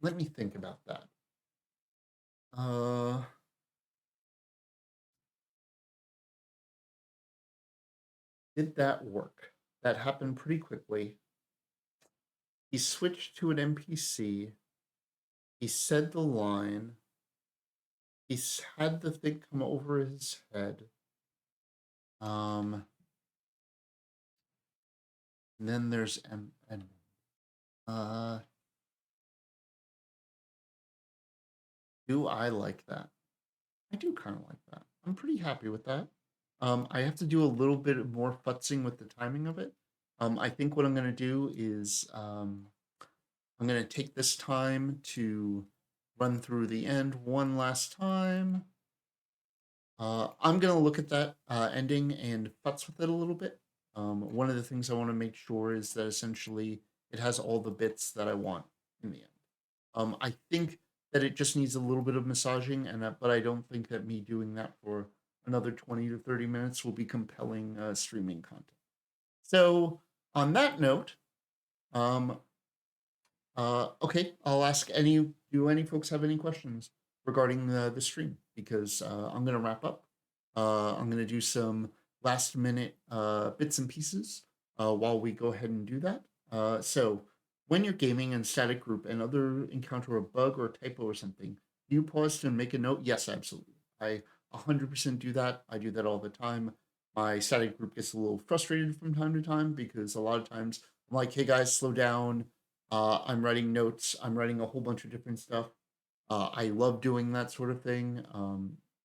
let me think about that. Did that work? That happened pretty quickly. He switched to an NPC. He said the line. He had the thing come over his head. And then there's do I like that? I do kind of like that. I'm pretty happy with that. I have to do a little bit more futzing with the timing of it. I think what I'm going to do is I'm going to take this time to run through the end one last time. I'm going to look at that ending and futz with it a little bit. One of the things I want to make sure is that essentially it has all the bits that I want in the end. I think that it just needs a little bit of massaging, but I don't think that me doing that for another 20 to 30 minutes will be compelling streaming content. So on that note, okay, I'll ask do any folks have any questions regarding the stream? Because I'm going to wrap up. I'm going to do some last minute bits and pieces while we go ahead and do that. So when you're gaming in static group and other encounter a bug or a typo or something, do you pause to make a note? Yes, absolutely. I 100% do that. I do that all the time. My static group gets a little frustrated from time to time because a lot of times I'm like, hey guys, slow down. I'm writing notes. I'm writing a whole bunch of different stuff. I love doing that sort of thing.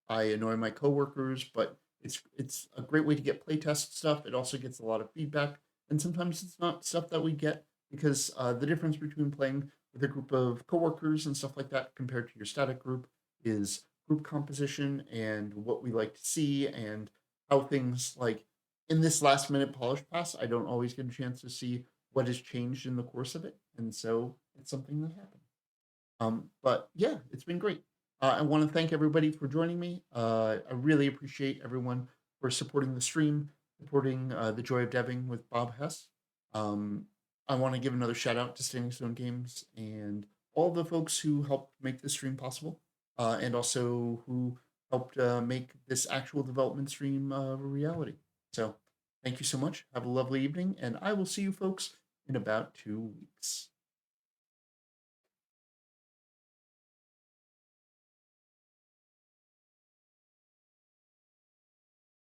I annoy my coworkers, but it's a great way to get playtest stuff. It also gets a lot of feedback, and sometimes it's not stuff that we get because the difference between playing with a group of coworkers and stuff like that compared to your static group is group composition and what we like to see and how things like in this last minute polish pass. I don't always get a chance to see what has changed in the course of it, and so it's something that happened. But yeah, it's been great. I want to thank everybody for joining me. I really appreciate everyone for supporting the stream, supporting the Joy of Deving with Bob Hess. I want to give another shout out to Standing Stone Games and all the folks who helped make this stream possible, and also who helped make this actual development stream a reality. So thank you so much. Have a lovely evening, and I will see you folks in about 2 weeks.